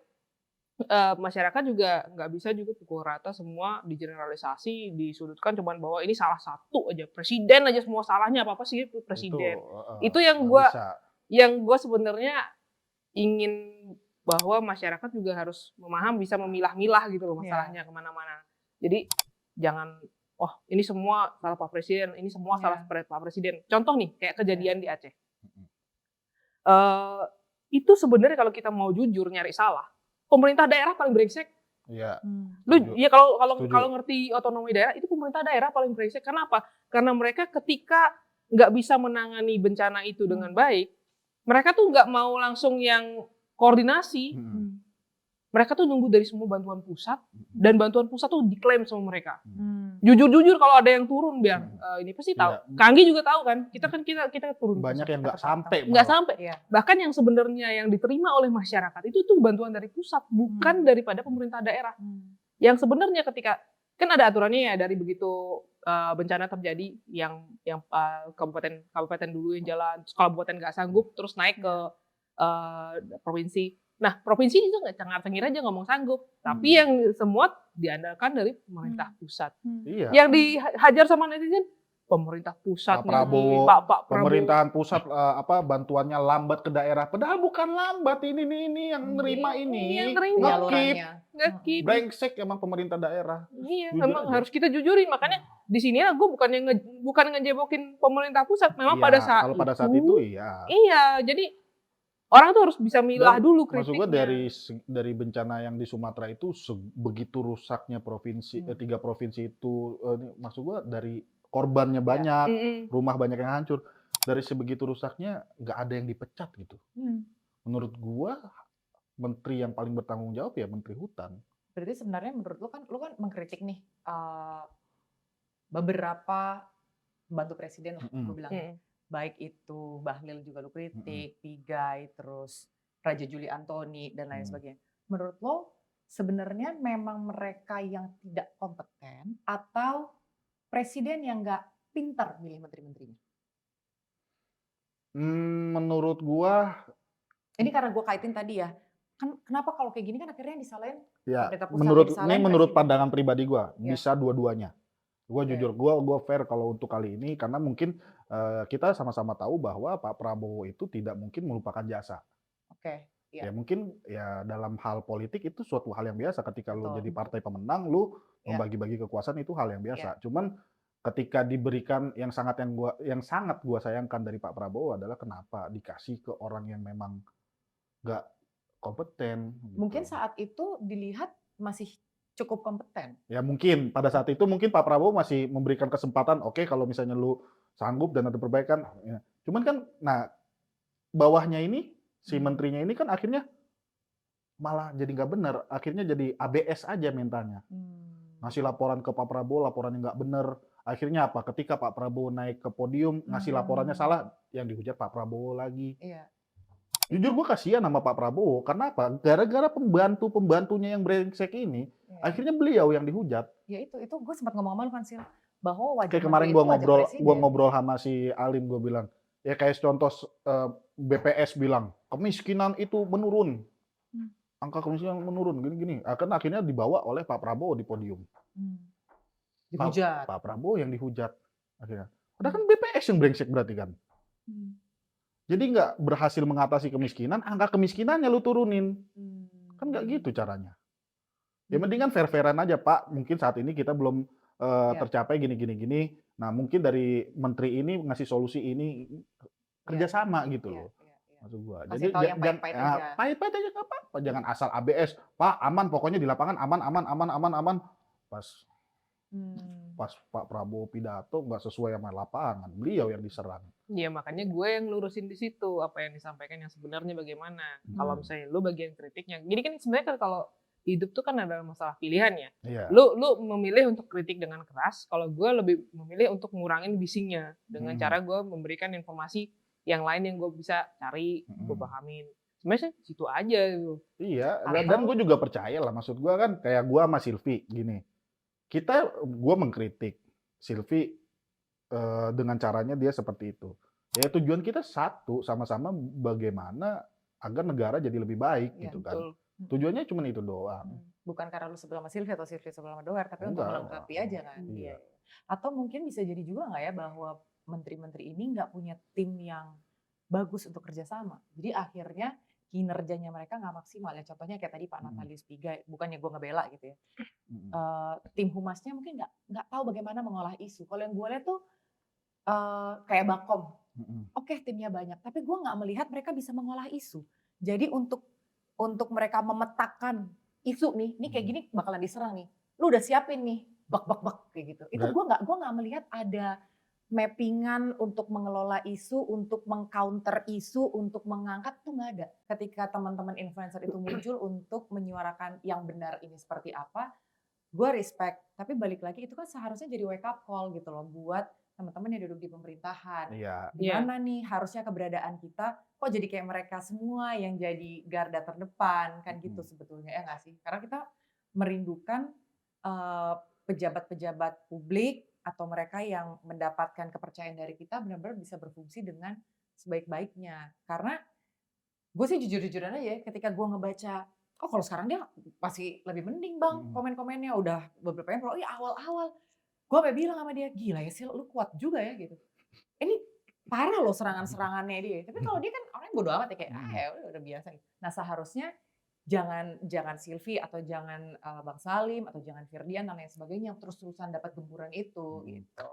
masyarakat juga nggak bisa juga pukul rata semua digeneralisasi, disudutkan cuman bahwa ini salah satu aja, presiden aja semua salahnya, apa-apa sih itu presiden. Itu yang nggak bisa. gua sebenarnya ingin bahwa masyarakat juga harus bisa memilah-milah gitu loh masalahnya kemana-mana. Jadi jangan, oh ini semua salah Pak Presiden, ini semua salah Pak Presiden. Contoh nih, kayak kejadian di Aceh. Itu sebenarnya kalau kita mau jujur nyari salah, pemerintah daerah paling brengsek. Iya. Ya kalau ngerti otonomi daerah, itu pemerintah daerah paling brengsek. Kenapa? Karena mereka ketika nggak bisa menangani bencana itu dengan baik, mereka tuh nggak mau langsung yang koordinasi. Mereka tuh nunggu dari semua bantuan pusat, dan bantuan pusat tuh diklaim sama mereka. Jujur-jujur kalau ada yang turun biar ini pasti tahu. Iya. Kanggi juga tahu kan, kita turun. Banyak pusat, yang kita nggak ke sampai. nggak malah. sampai. Bahkan yang sebenarnya yang diterima oleh masyarakat itu tuh bantuan dari pusat, bukan daripada pemerintah daerah. Yang sebenarnya ketika kan ada aturannya ya, dari begitu bencana terjadi yang kabupaten dulu yang jalan, terus kabupaten nggak sanggup terus naik ke provinsi. Nah, provinsi itu nggak cengar-cengir aja ngomong sanggup, tapi yang semua diandalkan dari pemerintah pusat. Iya. Yang dihajar sama netizen, pemerintah pusat, Pak Prabowo, Pak Prabowo. pemerintahan pusat bantuannya lambat ke daerah. Padahal bukan lambat, ini yang nerima ini. Yang nerima. Penyalurannya. Ngekip. Brengsek emang pemerintah daerah. Iya, Jujur memang aja. harus kita jujurin. Makanya di sini gue bukan ngejebokin pemerintah pusat. Memang Iya, pada saat kalau pada saat itu iya. Iya, jadi orang tuh harus bisa milah Dan dulu maksud gue kritiknya. dari bencana yang di Sumatera itu begitu rusaknya provinsi 3 provinsi itu, maksud gue dari korbannya banyak, rumah banyak yang hancur. Dari sebegitu rusaknya nggak ada yang dipecat gitu. Menurut gua menteri yang paling bertanggung jawab ya Menteri Hutan. Berarti sebenarnya menurut lu kan mengkritik nih beberapa pembantu presiden lah, gue bilang. Baik itu Bahlil juga lu kritik, Pigai, terus Raja Juli Antoni dan lain sebagainya. Menurut lo sebenarnya memang mereka yang tidak kompeten atau presiden yang nggak pintar milih menteri-menterinya? Menurut gua Ini karena gue kaitin tadi ya, kan kenapa kalau kayak gini kan akhirnya yang disalahin ya pemerintah pusat, menurut yang disalahin menurut presiden. pandangan pribadi gua Iya. bisa dua-duanya. Gua Oke. jujur gua fair kalau untuk kali ini karena mungkin kita sama-sama tahu bahwa Pak Prabowo itu tidak mungkin melupakan jasa. Oke, Ya iya. mungkin ya dalam hal politik itu suatu hal yang biasa ketika lu Betul. jadi partai pemenang lu Iya. membagi-bagi kekuasaan itu hal yang biasa. Cuman ketika diberikan yang sangat gua sayangkan dari Pak Prabowo adalah kenapa dikasih ke orang yang memang nggak kompeten. Gitu. Mungkin saat itu dilihat masih cukup kompeten. Ya mungkin pada saat itu mungkin Pak Prabowo masih memberikan kesempatan. Oke, kalau misalnya lu sanggup dan ada perbaikan. Ya. Cuman kan, nah bawahnya ini si menterinya ini kan akhirnya malah jadi nggak benar. Akhirnya jadi ABS aja mintanya. Ngasih laporan ke Pak Prabowo, laporannya nggak benar. Akhirnya apa? Ketika Pak Prabowo naik ke podium, ngasih laporannya salah, yang dihujat Pak Prabowo lagi. Iya. Jujur gue kasihan sama Pak Prabowo. Karena apa? Gara-gara pembantunya yang brengsek ini, Iya. akhirnya beliau yang dihujat. Ya itu gue sempat ngomong-ngomong kan Sil, bahwa wajah Kayak kemarin menteri gue itu wajah presiden. ngobrol sama si Alim, gue bilang, ya kayak contoh BPS bilang, kemiskinan itu menurun. Angka kemiskinan menurun, gini-gini. Akhirnya dibawa oleh Pak Prabowo di podium. Dihujat. Pak Prabowo yang dihujat. Akhirnya. Padahal kan BPS yang brengsek berarti kan. Jadi nggak berhasil mengatasi kemiskinan, angka kemiskinannya lu turunin. Kan nggak gitu caranya. Ya mendingan fair-fairan aja Pak. Mungkin saat ini kita belum tercapai gini. Nah mungkin dari menteri ini ngasih solusi ini kerjasama gitu loh. Maksud gua. Kasih tahu yang pahit-pahit aja. Pahit-pahit aja nggak apa-apa. Jangan asal ABS. Pak aman, pokoknya di lapangan aman. Pas Pak Prabowo pidato nggak sesuai sama lapangan. Beliau yang diserang. Iya, makanya gue yang lurusin di situ apa yang disampaikan yang sebenarnya bagaimana. Kalau misalnya lu bagian kritiknya, gini kan sebenarnya kan kalau hidup tuh kan ada masalah pilihan ya. Iya. Lu memilih untuk kritik dengan keras, kalau gue lebih memilih untuk ngurangin bisingnya dengan cara gue memberikan informasi yang lain yang gue bisa cari, gue pahamin. Sebenarnya situ aja gitu. Iya, dan gue juga percaya lah. Maksud gue kan kayak gue sama Silvi gini. Gue mengkritik Silvi dengan caranya dia seperti itu. Ya tujuan kita satu, sama-sama bagaimana agar negara jadi lebih baik Ya, gitu kan. betul. Tujuannya cuma itu doang. Bukan karena lu sebel sama Sylvia atau Sylvia sebel sama Doer, tapi untuk Enggak. melengkapi aja kan. Iya. Atau mungkin bisa jadi juga nggak ya bahwa menteri-menteri ini nggak punya tim yang bagus untuk kerjasama. Jadi akhirnya kinerjanya mereka nggak maksimal ya. Contohnya kayak tadi Pak Natalius Pigai, bukannya gue ngebela gitu ya. Tim humasnya mungkin nggak tahu bagaimana mengolah isu. Kalau yang gue lihat tuh kayak Bakom, oke timnya banyak, tapi gue nggak melihat mereka bisa mengolah isu. Jadi untuk mereka memetakan isu nih kayak gini bakalan diserang nih. Lu udah siapin nih, bak kayak gitu. Itu gue nggak melihat ada mappingan untuk mengelola isu, untuk mengcounter isu, untuk mengangkat tuh nggak ada. Ketika teman-teman influencer itu muncul untuk menyuarakan yang benar ini seperti apa, gue respect. Tapi balik lagi itu kan seharusnya jadi wake up call gitu loh buat teman-teman yang duduk di pemerintahan. Iya. Gimana nih harusnya keberadaan kita kok jadi kayak mereka semua yang jadi garda terdepan kan gitu sebetulnya ya nggak sih? Karena kita merindukan pejabat-pejabat publik atau mereka yang mendapatkan kepercayaan dari kita benar-benar bisa berfungsi dengan sebaik-baiknya. Karena gue sih jujur-jujuran aja ya, ketika gue ngebaca, oh kalau sekarang dia pasti lebih mending bang komen-komennya udah beberapa yang pro, awal-awal gue sampai bilang sama dia, gila ya Sil, lu kuat juga ya gitu. Ini parah loh serangan-serangannya dia. Tapi kalau dia kan orangnya bodo amat ya kayak, ya udah biasa gitu. Nah seharusnya jangan Sylvie atau jangan Bang Salim atau jangan Firdian dan lain sebagainya yang terus-terusan dapat gemburan itu gitu.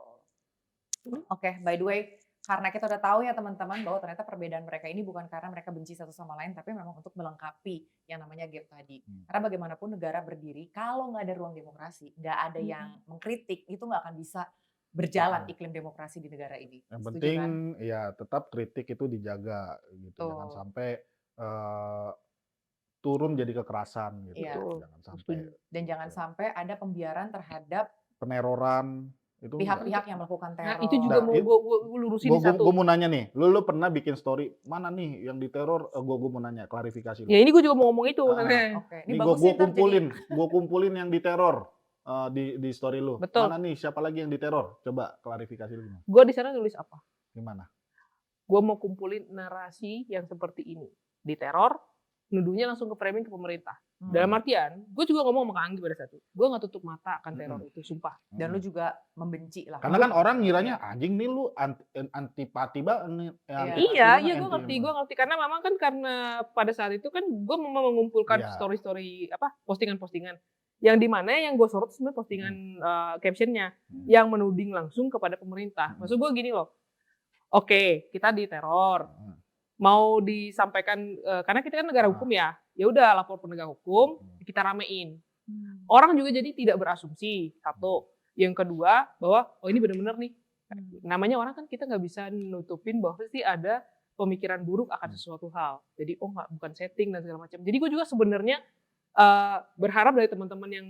Oke, by the way, karena kita udah tahu ya teman-teman bahwa ternyata perbedaan mereka ini bukan karena mereka benci satu sama lain, tapi memang untuk melengkapi yang namanya gap tadi. Karena bagaimanapun negara berdiri, kalau nggak ada ruang demokrasi, nggak ada yang mengkritik, itu nggak akan bisa berjalan iklim demokrasi di negara ini. Yang Setuju penting kan? ya tetap kritik itu dijaga gitu. Betul. Jangan sampai turun jadi kekerasan gitu. Iya. Jangan sampai Dan jangan sampai ada pembiaran terhadap peneroran itu. pihak-pihak yang melakukan teror. Nah, itu juga mau gue lurusin di satu. Gue mau nanya nih, lu pernah bikin story mana nih yang diteror? Gue mau nanya klarifikasi. Ya ini gue juga mau ngomong itu. Ah. sebenarnya. Oke, ini Nih bagus gue nih, ntar kumpulin yang diteror di story lu. Betul. Mana nih siapa lagi yang diteror? Coba klarifikasi lu gimana? Gue di sana nulis apa? Gimana? Gue mau kumpulin narasi yang seperti ini. Diteror, nuduhnya langsung ke framing ke pemerintah. Dalam artian, gue juga ngomong sama Kak Anggi pada saat itu. Gue gak tutup mata akan teror itu, sumpah. Dan lu juga membenci lah. Karena kan orang ngiranya anjing nih lu antipati banget. Iya, gue ngerti. Karena memang kan karena pada saat itu kan gue mengumpulkan Iya. story-story postingan-postingan yang dimana yang gue sorot sebenarnya postingan captionnya yang menuding langsung kepada pemerintah. Maksud gue gini loh, oke kita diteror, mau disampaikan karena kita kan negara hukum ya udah lapor penegak hukum, kita ramein. Orang juga jadi tidak berasumsi satu. Yang kedua bahwa oh ini benar-benar nih. Namanya orang kan kita nggak bisa nutupin bahwa pasti ada pemikiran buruk akan sesuatu hal. Jadi bukan setting dan segala macam. Jadi gue juga sebenarnya berharap dari teman-teman yang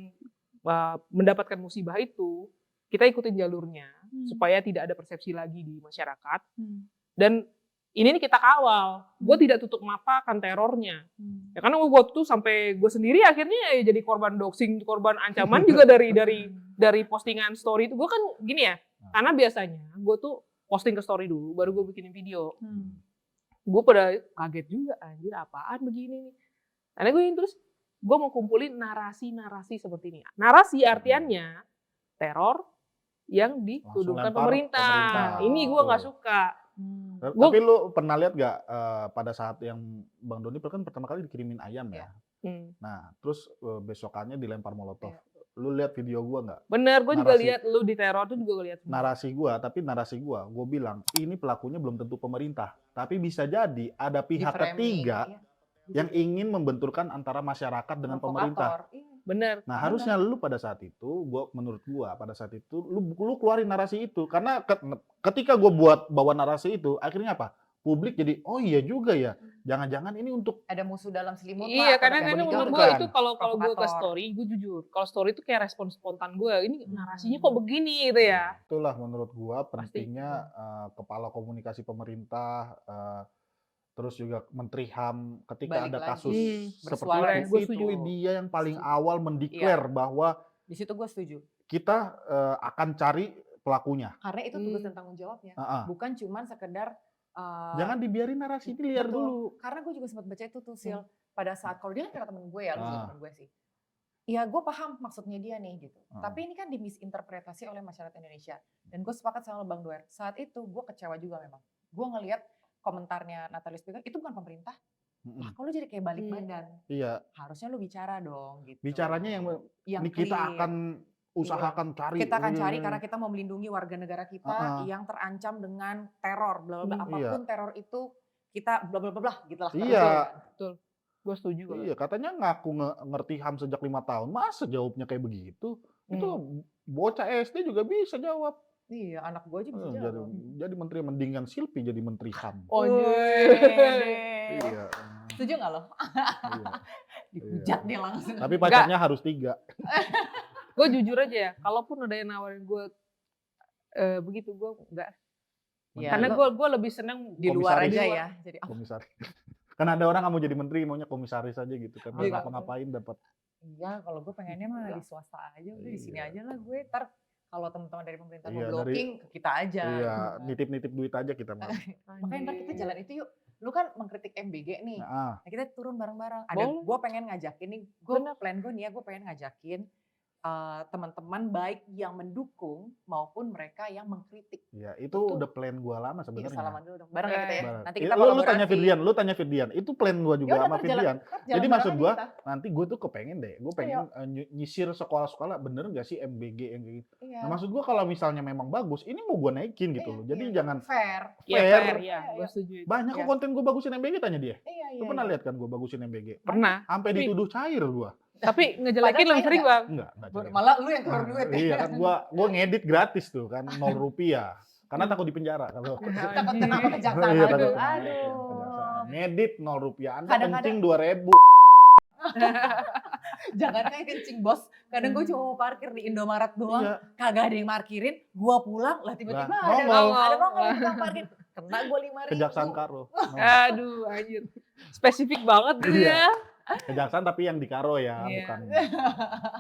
mendapatkan musibah itu kita ikutin jalurnya supaya tidak ada persepsi lagi di masyarakat. Dan ini nih kita kawal. Gue tidak tutup mata akan terornya. Ya karena gue tuh sampai gue sendiri akhirnya ya jadi korban doxing, korban ancaman juga dari postingan story itu. Gue kan gini ya, karena biasanya gue tuh posting ke story dulu, baru gue bikinin video. Gue pada kaget juga, anjir apaan begini nih. Karena gue terus gue mau kumpulin narasi-narasi seperti ini. Narasi artiannya teror yang dituduhkan pemerintah. Ini gue nggak suka. Tapi lu pernah lihat gak pada saat yang Bang Doni kan pertama kali dikirimin ayam ya? Nah, terus besokannya dilempar molotov. Lu lihat video gua nggak? Bener, gue juga lihat lu di teror tuh juga lihat. Narasi gua bilang ini pelakunya belum tentu pemerintah, tapi bisa jadi ada pihak ketiga yang ingin membenturkan antara masyarakat dengan pemerintah. Bener. Nah, harusnya lu pada saat itu, menurut gua pada saat itu lu keluarin narasi itu karena ketika gua bawa narasi itu, akhirnya apa? Publik jadi oh iya juga ya. Jangan-jangan ini untuk ada musuh dalam selimut. Iya, karena menurut gue itu kalau gue ke story, gue jujur. Kalau story itu kayak respon spontan gue. Ini narasinya kok begini gitu ya. Itulah menurut gue pentingnya kepala komunikasi pemerintah, terus juga Menteri HAM ketika ada kasus seperti itu dia yang paling awal mendeklar bahwa di situ gue setuju. Kita akan cari pelakunya. Karena itu tugas dan tanggung jawabnya. Bukan cuma sekedar jangan dibiarin narasi ini liar dulu. Karena gue juga sempat baca itu tuh Sil. pada saat kalau dia kan karena temen gue ya, lu juga Ah. temen gue sih. Iya, gue paham maksudnya dia nih gitu. Ah. Tapi ini kan dimisinterpretasi oleh masyarakat Indonesia. Dan gue sepakat sama Bang Doer. Saat itu gue kecewa juga memang. Gue ngelihat komentarnya Natalie Speaker, itu bukan pemerintah. Lah, kalau jadi kayak balik badan. Iya, Harusnya lu bicara dong gitu. bicaranya yang kita clear. akan usahakan cari. Kita akan cari karena kita mau melindungi warga negara kita yang terancam dengan teror, bla bla bla. Apapun teror itu kita bla bla bla bla gitu lah. Iya. Betul. Gue setuju kalau Iya, katanya ngaku ngerti HAM sejak 5 tahun. Masa jawabnya kayak begitu? Itu bocah SD juga bisa jawab. Iya, anak gue aja bisa jadi, jawab. jadi menteri mendingan Silpi jadi menteri HAM. Oh, Iya. Setuju gak lo? Iya. Dihujat dia langsung. Tapi pacarnya harus 3. gue jujur aja ya, kalaupun ada yang nawarin gue begitu, gue enggak. Ya, Karena lo gue lebih seneng di luar komisaris. aja ya. Jadi Komisaris. Kan ada orang nggak mau jadi menteri, maunya komisaris aja gitu kan. Iya. Ngapa-ngapain dapat. iya, kalau gue pengennya mah di swasta aja, udah di sini Iya. aja lah gue. Ntar kalau teman-teman dari pemerintah Iya, mau blocking ke kita aja. Iya, gitu. nitip-nitip duit aja kita mah. Makanya ntar kita jalan itu yuk. Lu kan mengkritik MBG nih. Nah, Nah, kita turun bareng-bareng. Ada Boleh. gue pengen ngajakin nih, plan gue nih ya, gue pengen ngajakin teman-teman baik yang mendukung maupun mereka yang mengkritik. ya itu Betul. udah plan gua lama Iya, sebenarnya. salaman dulu dong. Bareng ya kita ya. Bareng. Nanti Lu kita tanya kolaborasi. Firdian, itu plan gua Ya juga udah, sama ntar jalan- Firdian. ntar jalan Jadi bareng maksud aja gua, kita. nanti gue tuh kepengen deh, gue pengen nyisir sekolah-sekolah bener nggak sih MBG yang kayak gitu. Iya. Nah maksud gua kalau misalnya memang bagus, ini mau gua naikin gitu Iya, loh. Jadi iya. jangan fair. Iya, fair. fair, ya, gue setuju itu. Banyak kok Iya. konten gue bagusin MBG, tanya dia. Iya, iya. Lu pernah iya. lihat kan gue bagusin MBG? Pernah. Sampai Tapi- dituduh cair gua. Tapi ngejelekin Padahal lebih saya sering bang. Enggak cair. Malah lu yang keluar duit ya. Iya kan gua ngedit gratis tuh kan 0 rupiah. Karena takut di penjara kalau Takut kena sama kejaksaan. Iya, takut Aduh, kena aduh. kejaksaan. Ngedit 0 rupiah. Anda Kadang-kadang- kencing 2.000. Jangan kayak kencing bos. Kadang gue cuma mau parkir di Indomaret doang. Iya. Kagak ada yang parkirin. Gue pulang lah tiba-tiba Lah, ada nongol. ada nongol di tukang parkir. Kena gue 5.000. Kejaksaan Karo. Aduh, anjir. Spesifik banget tuh Iya. ya. Kejaksaan tapi yang di Karo ya, Iya. bukan.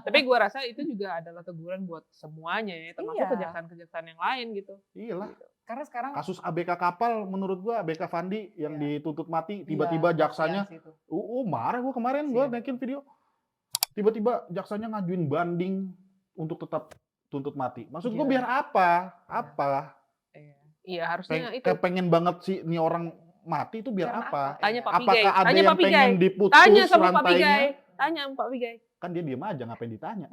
Tapi gue rasa itu juga adalah teguran buat semuanya ya, termasuk Iya. kejaksaan-kejaksaan yang lain gitu. Iyalah. Karena sekarang Kasus ABK kapal menurut gua ABK Fandi yang Iya. dituntut mati tiba-tiba iya, jaksanya yang situ. marah gua kemarin gua Iya. naikin video. Tiba-tiba jaksanya ngajuin banding untuk tetap tuntut mati. Maksud gua Gila. biar apa? Apa? Iya. Iya, harusnya itu. Pengen banget sih nih orang mati itu biar Karena apa? Tanya Pak Pigai. Apakah ada Tanya yang Pak Pigai. pengen diputus Tanya sama Pak rantainya? Pigai. Tanya sama Pak Pigai. Kan dia diem aja, ngapain ditanya?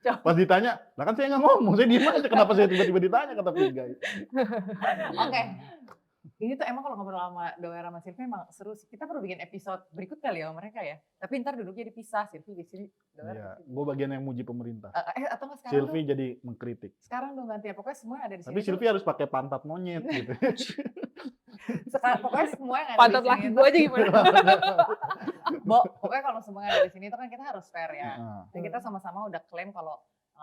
Coba. Pas ditanya, lah kan saya nggak ngomong, saya diem aja. Kenapa saya tiba-tiba ditanya, kata Pigai? Oke. Ini tuh emang kalau ngobrol sama Doer sama Silvi emang seru sih. Kita perlu bikin episode berikut kali ya sama mereka ya. Tapi ntar duduknya dipisah. Silvi di sini, Doer Iya, di sini. gue bagian yang muji pemerintah. Atau nggak sekarang Silvi dong? jadi mengkritik. Sekarang dong ganti ya. Pokoknya semua yang ada di sini. Tapi tuh- Silvi harus pakai pantat monyet gitu. Sekarang pokoknya semua yang ada Pantat di sini. laki tuh- gue aja gimana? Pokoknya kalau semua yang ada di sini itu kan kita harus fair ya. Nah, Dan kita sama-sama udah klaim kalau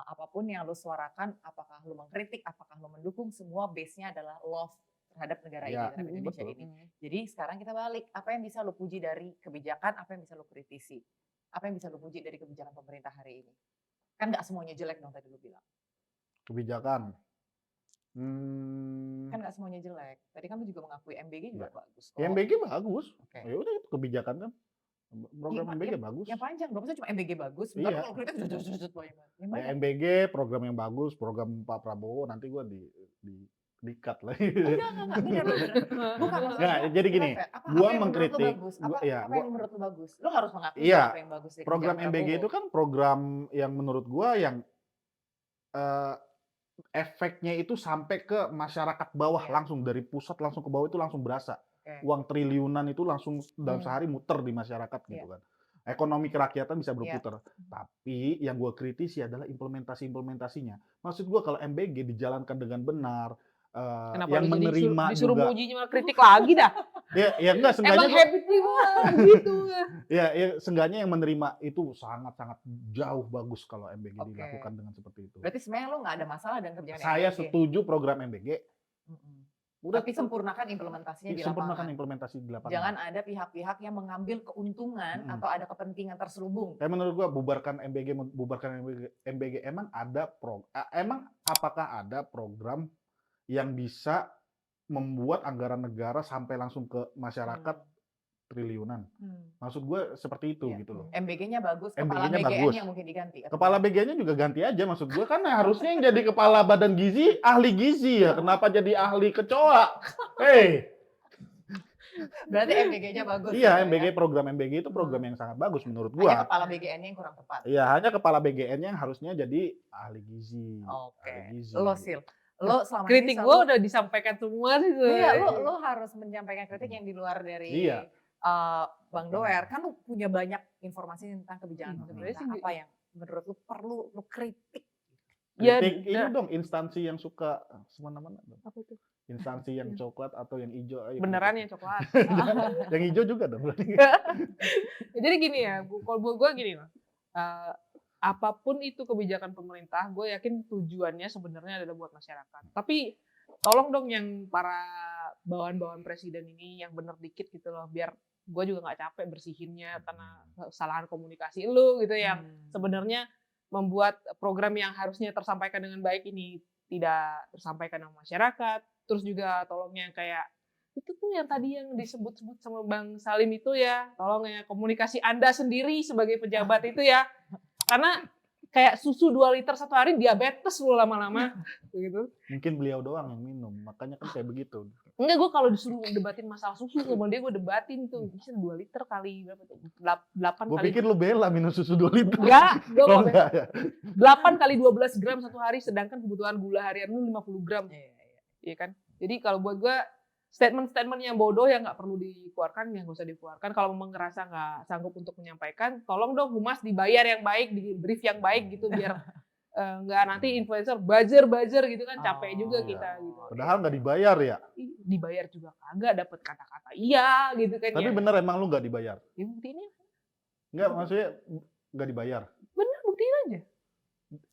apapun yang lu suarakan, apakah lu mengkritik, apakah lu mendukung, semua base-nya adalah love terhadap negara ini, Ya, terhadap Indonesia betul. ini. Jadi sekarang kita balik, apa yang bisa lu puji dari kebijakan, apa yang bisa lu kritisi, apa yang bisa lu puji dari kebijakan pemerintah hari ini. Kan nggak semuanya jelek dong tadi lu bilang. kebijakan. Kan nggak semuanya jelek. Tadi kan lu juga mengakui MBG juga bagus. kok. MBG bagus. Oke. Ya udah itu kebijakan kan. Program Iya, MBG bagus. Yang panjang dong, maksudnya cuma MBG bagus. Iya. Tapi kalau kritik banyak banget. Yang Ya, banyak. MBG program yang bagus, program Pak Prabowo nanti gua di cut lah. Enggak, bener. Bukan maksudnya. Nggak, jadi gini, Apa gua yang menurut lu mengkritik, bagus? gua- Apa, iya, apa yang menurut lu bagus? Lu harus mengakui Iya, apa yang bagus dari Program kebijakan MBG Prabowo. itu kan program yang menurut gua yang efeknya itu sampai ke masyarakat bawah Iya. langsung, dari pusat langsung ke bawah itu langsung berasa. Oke. Uang triliunan itu langsung dalam Hmm. sehari muter di masyarakat gitu kan. Ekonomi kerakyatan bisa berputar. Tapi yang gua kritisi adalah implementasinya. Maksud gua kalau MBG dijalankan dengan benar, Kenapa yang lu jadi menerima disuruh juga. muji malah kritik lagi dah? Ya enggak, Emang seenggaknya habit nih bang, gitu. ya seenggaknya yang menerima itu sangat-sangat jauh bagus kalau MBG Oke. dilakukan dengan seperti itu. Berarti sebenarnya lu nggak ada masalah dengan kebijakan Saya MBG. setuju program MBG. Mm-mm. Udah Tapi sempurnakan implementasinya di sempurnakan lapangan. implementasi di lapangan. Jangan ada pihak-pihak yang mengambil keuntungan Mm-mm. atau ada kepentingan terselubung. Kayak menurut gua bubarkan MBG, emang apakah ada program yang bisa membuat anggaran negara sampai langsung ke masyarakat triliunan. Maksud gue seperti itu gitu loh. MBG-nya bagus, kepala MBG-nya BGN bagus. yang mungkin diganti. atau Kepala BGN-nya juga ganti aja, maksud gue kan harusnya yang jadi kepala badan gizi ahli gizi ya, kenapa jadi ahli kecoa? Berarti MBG-nya bagus. Iya, gitu MBG ya. program MBG itu program yang sangat bagus menurut Hanya gua. kepala BGN-nya yang kurang tepat. Iya, hanya kepala BGN yang harusnya jadi ahli gizi. Oke. Ahli gizi. Lo Sil, lo selama Kritik ini gue udah disampaikan semua sih. Iya, lo harus menyampaikan kritik yang di luar dari Iya. Bang Doer. Kan lo punya banyak informasi tentang kebijakan Sebenarnya pemerintah. sih Apa yang menurut lo perlu lo kritik? Ya, Kritik ini da- dong instansi yang suka semena-mena dong. Apa itu? Instansi yang coklat atau yang hijau. ayo Beneran kritik. ya coklat. Yang hijau juga dong berarti. Jadi gini ya, kalau buat gue gini loh. Apapun itu kebijakan pemerintah, gue yakin tujuannya sebenarnya adalah buat masyarakat. Tapi tolong dong yang para bawahan-bawahan presiden ini yang bener dikit gitu loh, biar gue juga nggak capek bersihinnya karena kesalahan komunikasi lu gitu yang sebenarnya membuat program yang harusnya tersampaikan dengan baik ini tidak tersampaikan sama masyarakat. Terus juga tolong yang kayak itu tuh yang tadi yang disebut-sebut sama Bang Salim itu ya, tolong ya komunikasi Anda sendiri sebagai pejabat itu ya. Karena kayak susu 2 liter satu hari diabetes lu lama-lama gitu. Mungkin beliau doang yang minum, makanya kan kayak begitu. Enggak, gue kalau disuruh debatin masalah susu sama dia gue debatin tuh bisa 2 liter kali berapa tuh? 8 Gue kali. pikir lu bela minum susu 2 liter. Enggak, gue Oh, enggak ya. 8 kali 12 gram satu hari, sedangkan kebutuhan gula harian lu 50 gram. Iya kan? Jadi kalau buat gue statement-statement yang bodoh yang nggak perlu dikeluarkan, yang nggak usah dikeluarkan. Kalau memang ngerasa nggak sanggup untuk menyampaikan, tolong dong humas dibayar yang baik, di brief yang baik gitu biar nggak nanti influencer buzzer gitu kan capek juga iya. kita gitu. Padahal nggak dibayar ya. Ih, dibayar juga kagak, dapat kata-kata iya gitu kan Tapi ya. bener emang lu nggak dibayar. Ya buktinya Enggak, maksudnya nggak dibayar. bener, buktiin aja.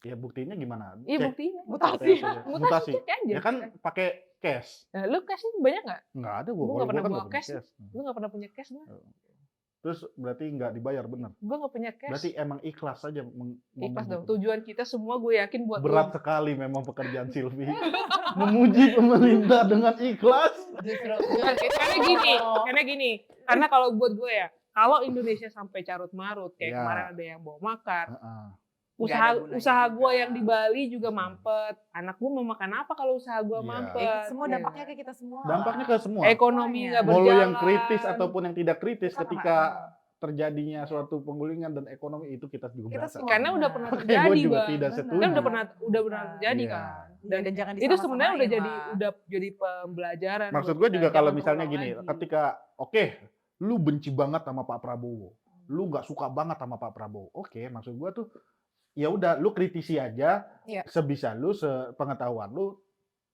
Ya buktinya gimana? Iya Cek. buktiin. Mutasi. Mutasi. Cek aja. Ya kan pakai cash. Nah, lu cashnya banyak nggak? Nggak ada Gua gua. nggak pernah Kan bawa nggak punya cash. Lu nggak pernah punya cash, gua. Terus berarti nggak dibayar bener. Gue nggak punya cash. Berarti emang ikhlas aja Ikhlas dong. gitu. Tujuan kita semua gue yakin buat Berat sekali memang pekerjaan Silvi. Memuji pemerintah dengan ikhlas. karena gini, karena kalau buat gue ya, kalau Indonesia sampai carut marut kayak Ya. kemarin ada yang bawa makan, Heeh. Nggak ada gunanya usaha juga. gue yang di Bali juga mampet. Anak gue mau makan apa kalau usaha gue Iya. mampet? Semua Ya. dampaknya ke kita semua. Dampaknya ke semua. Ekonomi nggak Mau lu berjalan. yang kritis ataupun yang tidak kritis Sama. ketika terjadinya suatu penggulingan dan ekonomi itu kita juga Kita berasa. semua. Karena udah pernah Makanya terjadi, gue juga Bang. tidak Benar. setuju. Kan udah pernah terjadi Iya. kan. Dan jangan Itu sebenarnya udah disama-samain lah. jadi pembelajaran. Maksud buat gue kita. juga kalau Jangan misalnya terulang gini, lagi. ketika oke, lu benci banget sama Pak Prabowo, lu nggak suka banget sama Pak Prabowo, oke, maksud gue tuh ya udah, lu kritisi aja Iya. sebisa lu, sepengetahuan lu.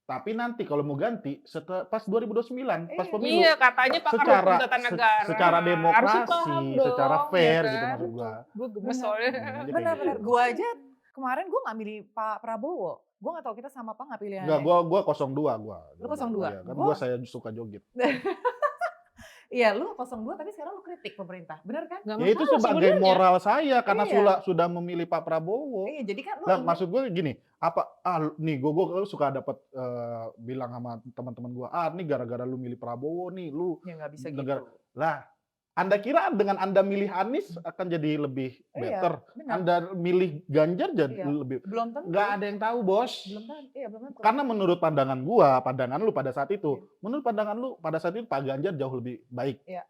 Tapi nanti kalau mau ganti setelah pas 2029, pas pemilu, Iya, katanya pakar secara hukum tata negara. secara Harusnya demokrasi, paham dong, secara fair ya gitu kan? maksud gua. Gue gemes Benar. soalnya. Jadi kayak Benar-benar. gitu. Gue aja kemarin gue nggak milih Pak Prabowo. Gue nggak tahu kita sama apa nggak pilihannya. Enggak, gua 02 gua. Lu 02? Iya, kan Gua- gua saya suka joget. Iya, lu 02 tapi sekarang lu kritik pemerintah. Bener kan? Nggak Ya itu masalah sebagai sebenarnya. moral saya karena Iya. sudah memilih Pak Prabowo. Iya, jadi kan lu Nah, maksud gue gini, nih gue suka dapat bilang sama teman-teman gue, nih gara-gara lu milih Prabowo nih, lu ya nggak bisa negara- gitu. lah, Anda kira dengan Anda milih Anies akan jadi lebih Iya, better, benar. Anda milih Ganjar jadi Iya. lebih, Belum tentu. nggak ada yang tahu bos. Belum tentu. Iya, belum tentu. Karena menurut pandangan lu pada saat itu, menurut pandangan lu pada saat itu Pak Ganjar jauh lebih baik. Iya.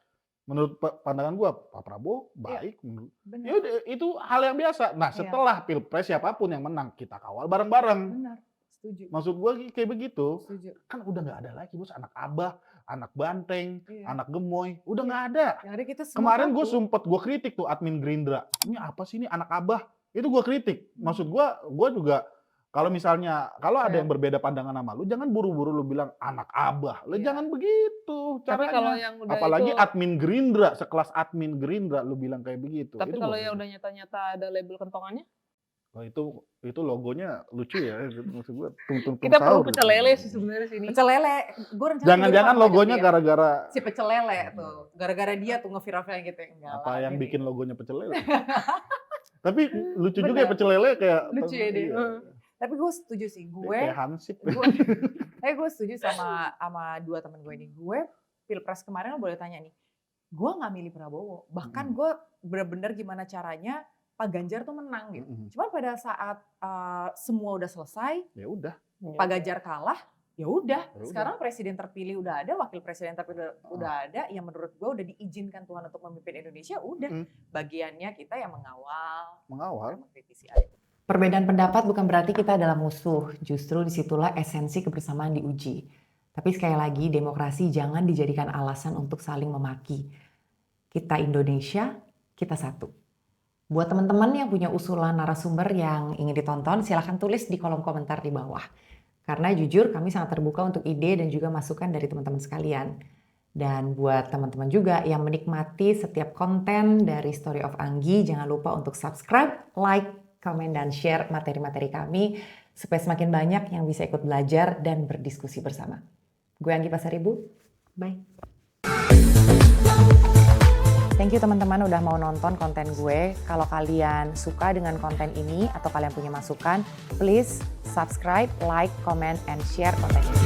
Menurut pandangan gua Pak Prabowo baik. Menurut Benar. ya udah, itu hal yang biasa. Nah, Iya. setelah Pilpres siapapun yang menang, kita kawal bareng-bareng. Benar. Setuju. Maksud gua kayak begitu. Setuju. Kan udah nggak ada lagi bos, anak abah, anak banteng, Iya. anak gemoy, udah nggak ada. Yang ada kita semua Kemarin gue satu. sempet gue kritik tuh admin Gerindra. Ini apa sih ini anak abah? Itu gue kritik. Maksud gue juga kalau misalnya ada Iya. yang berbeda pandangan sama lu, jangan buru-buru lu bilang anak abah. Lu Iya. jangan begitu Tapi caranya. kalau yang udah Apalagi itu, admin Gerindra, sekelas admin Gerindra lu bilang kayak begitu. tapi Itu kalau nggak yang boleh. udah nyata-nyata ada label kentongannya, Oh, itu logonya lucu ya. Maksud gue tung kita perlu pecel lele sih sebenarnya sini. Pecel lele. Gue rencana Jangan-jangan logonya gara-gara si pecel lele tuh. Gara-gara dia tuh nge-viral gitu. Enggak apa lah, yang ini. bikin logonya pecel lele. Tapi lucu juga ya pecel lele kayak Lucu ya dia. iya. Tapi gue setuju sih. Gue Kayak Hansip. gue setuju sama dua temen gue ini. Gue Pilpres kemarin lo boleh tanya nih. gue nggak milih Prabowo. Bahkan gue bener-bener gimana caranya Pak Ganjar tuh menang gitu. Cuman pada saat semua udah selesai, Ya udah. Pak Ganjar kalah, ya udah. Ya udah. Sekarang presiden terpilih udah ada, wakil presiden terpilih udah ada. Yang menurut gue udah diizinkan Tuhan untuk memimpin Indonesia. Udah. Bagiannya kita yang mengawal, mengkritisi aja. Perbedaan pendapat bukan berarti kita adalah musuh, justru disitulah esensi kebersamaan diuji. Tapi sekali lagi, demokrasi jangan dijadikan alasan untuk saling memaki. Kita Indonesia, kita satu. Buat teman-teman yang punya usulan narasumber yang ingin ditonton, silahkan tulis di kolom komentar di bawah. Karena jujur kami sangat terbuka untuk ide dan juga masukan dari teman-teman sekalian. Dan buat teman-teman juga yang menikmati setiap konten dari Story of Anggi, jangan lupa untuk subscribe, like, komen, dan share materi-materi kami supaya semakin banyak yang bisa ikut belajar dan berdiskusi bersama. Gue Anggi Pasaribu, bye. Thank you teman-teman udah mau nonton konten gue. Kalau kalian suka dengan konten ini atau kalian punya masukan, please subscribe, like, comment, and share konten ini.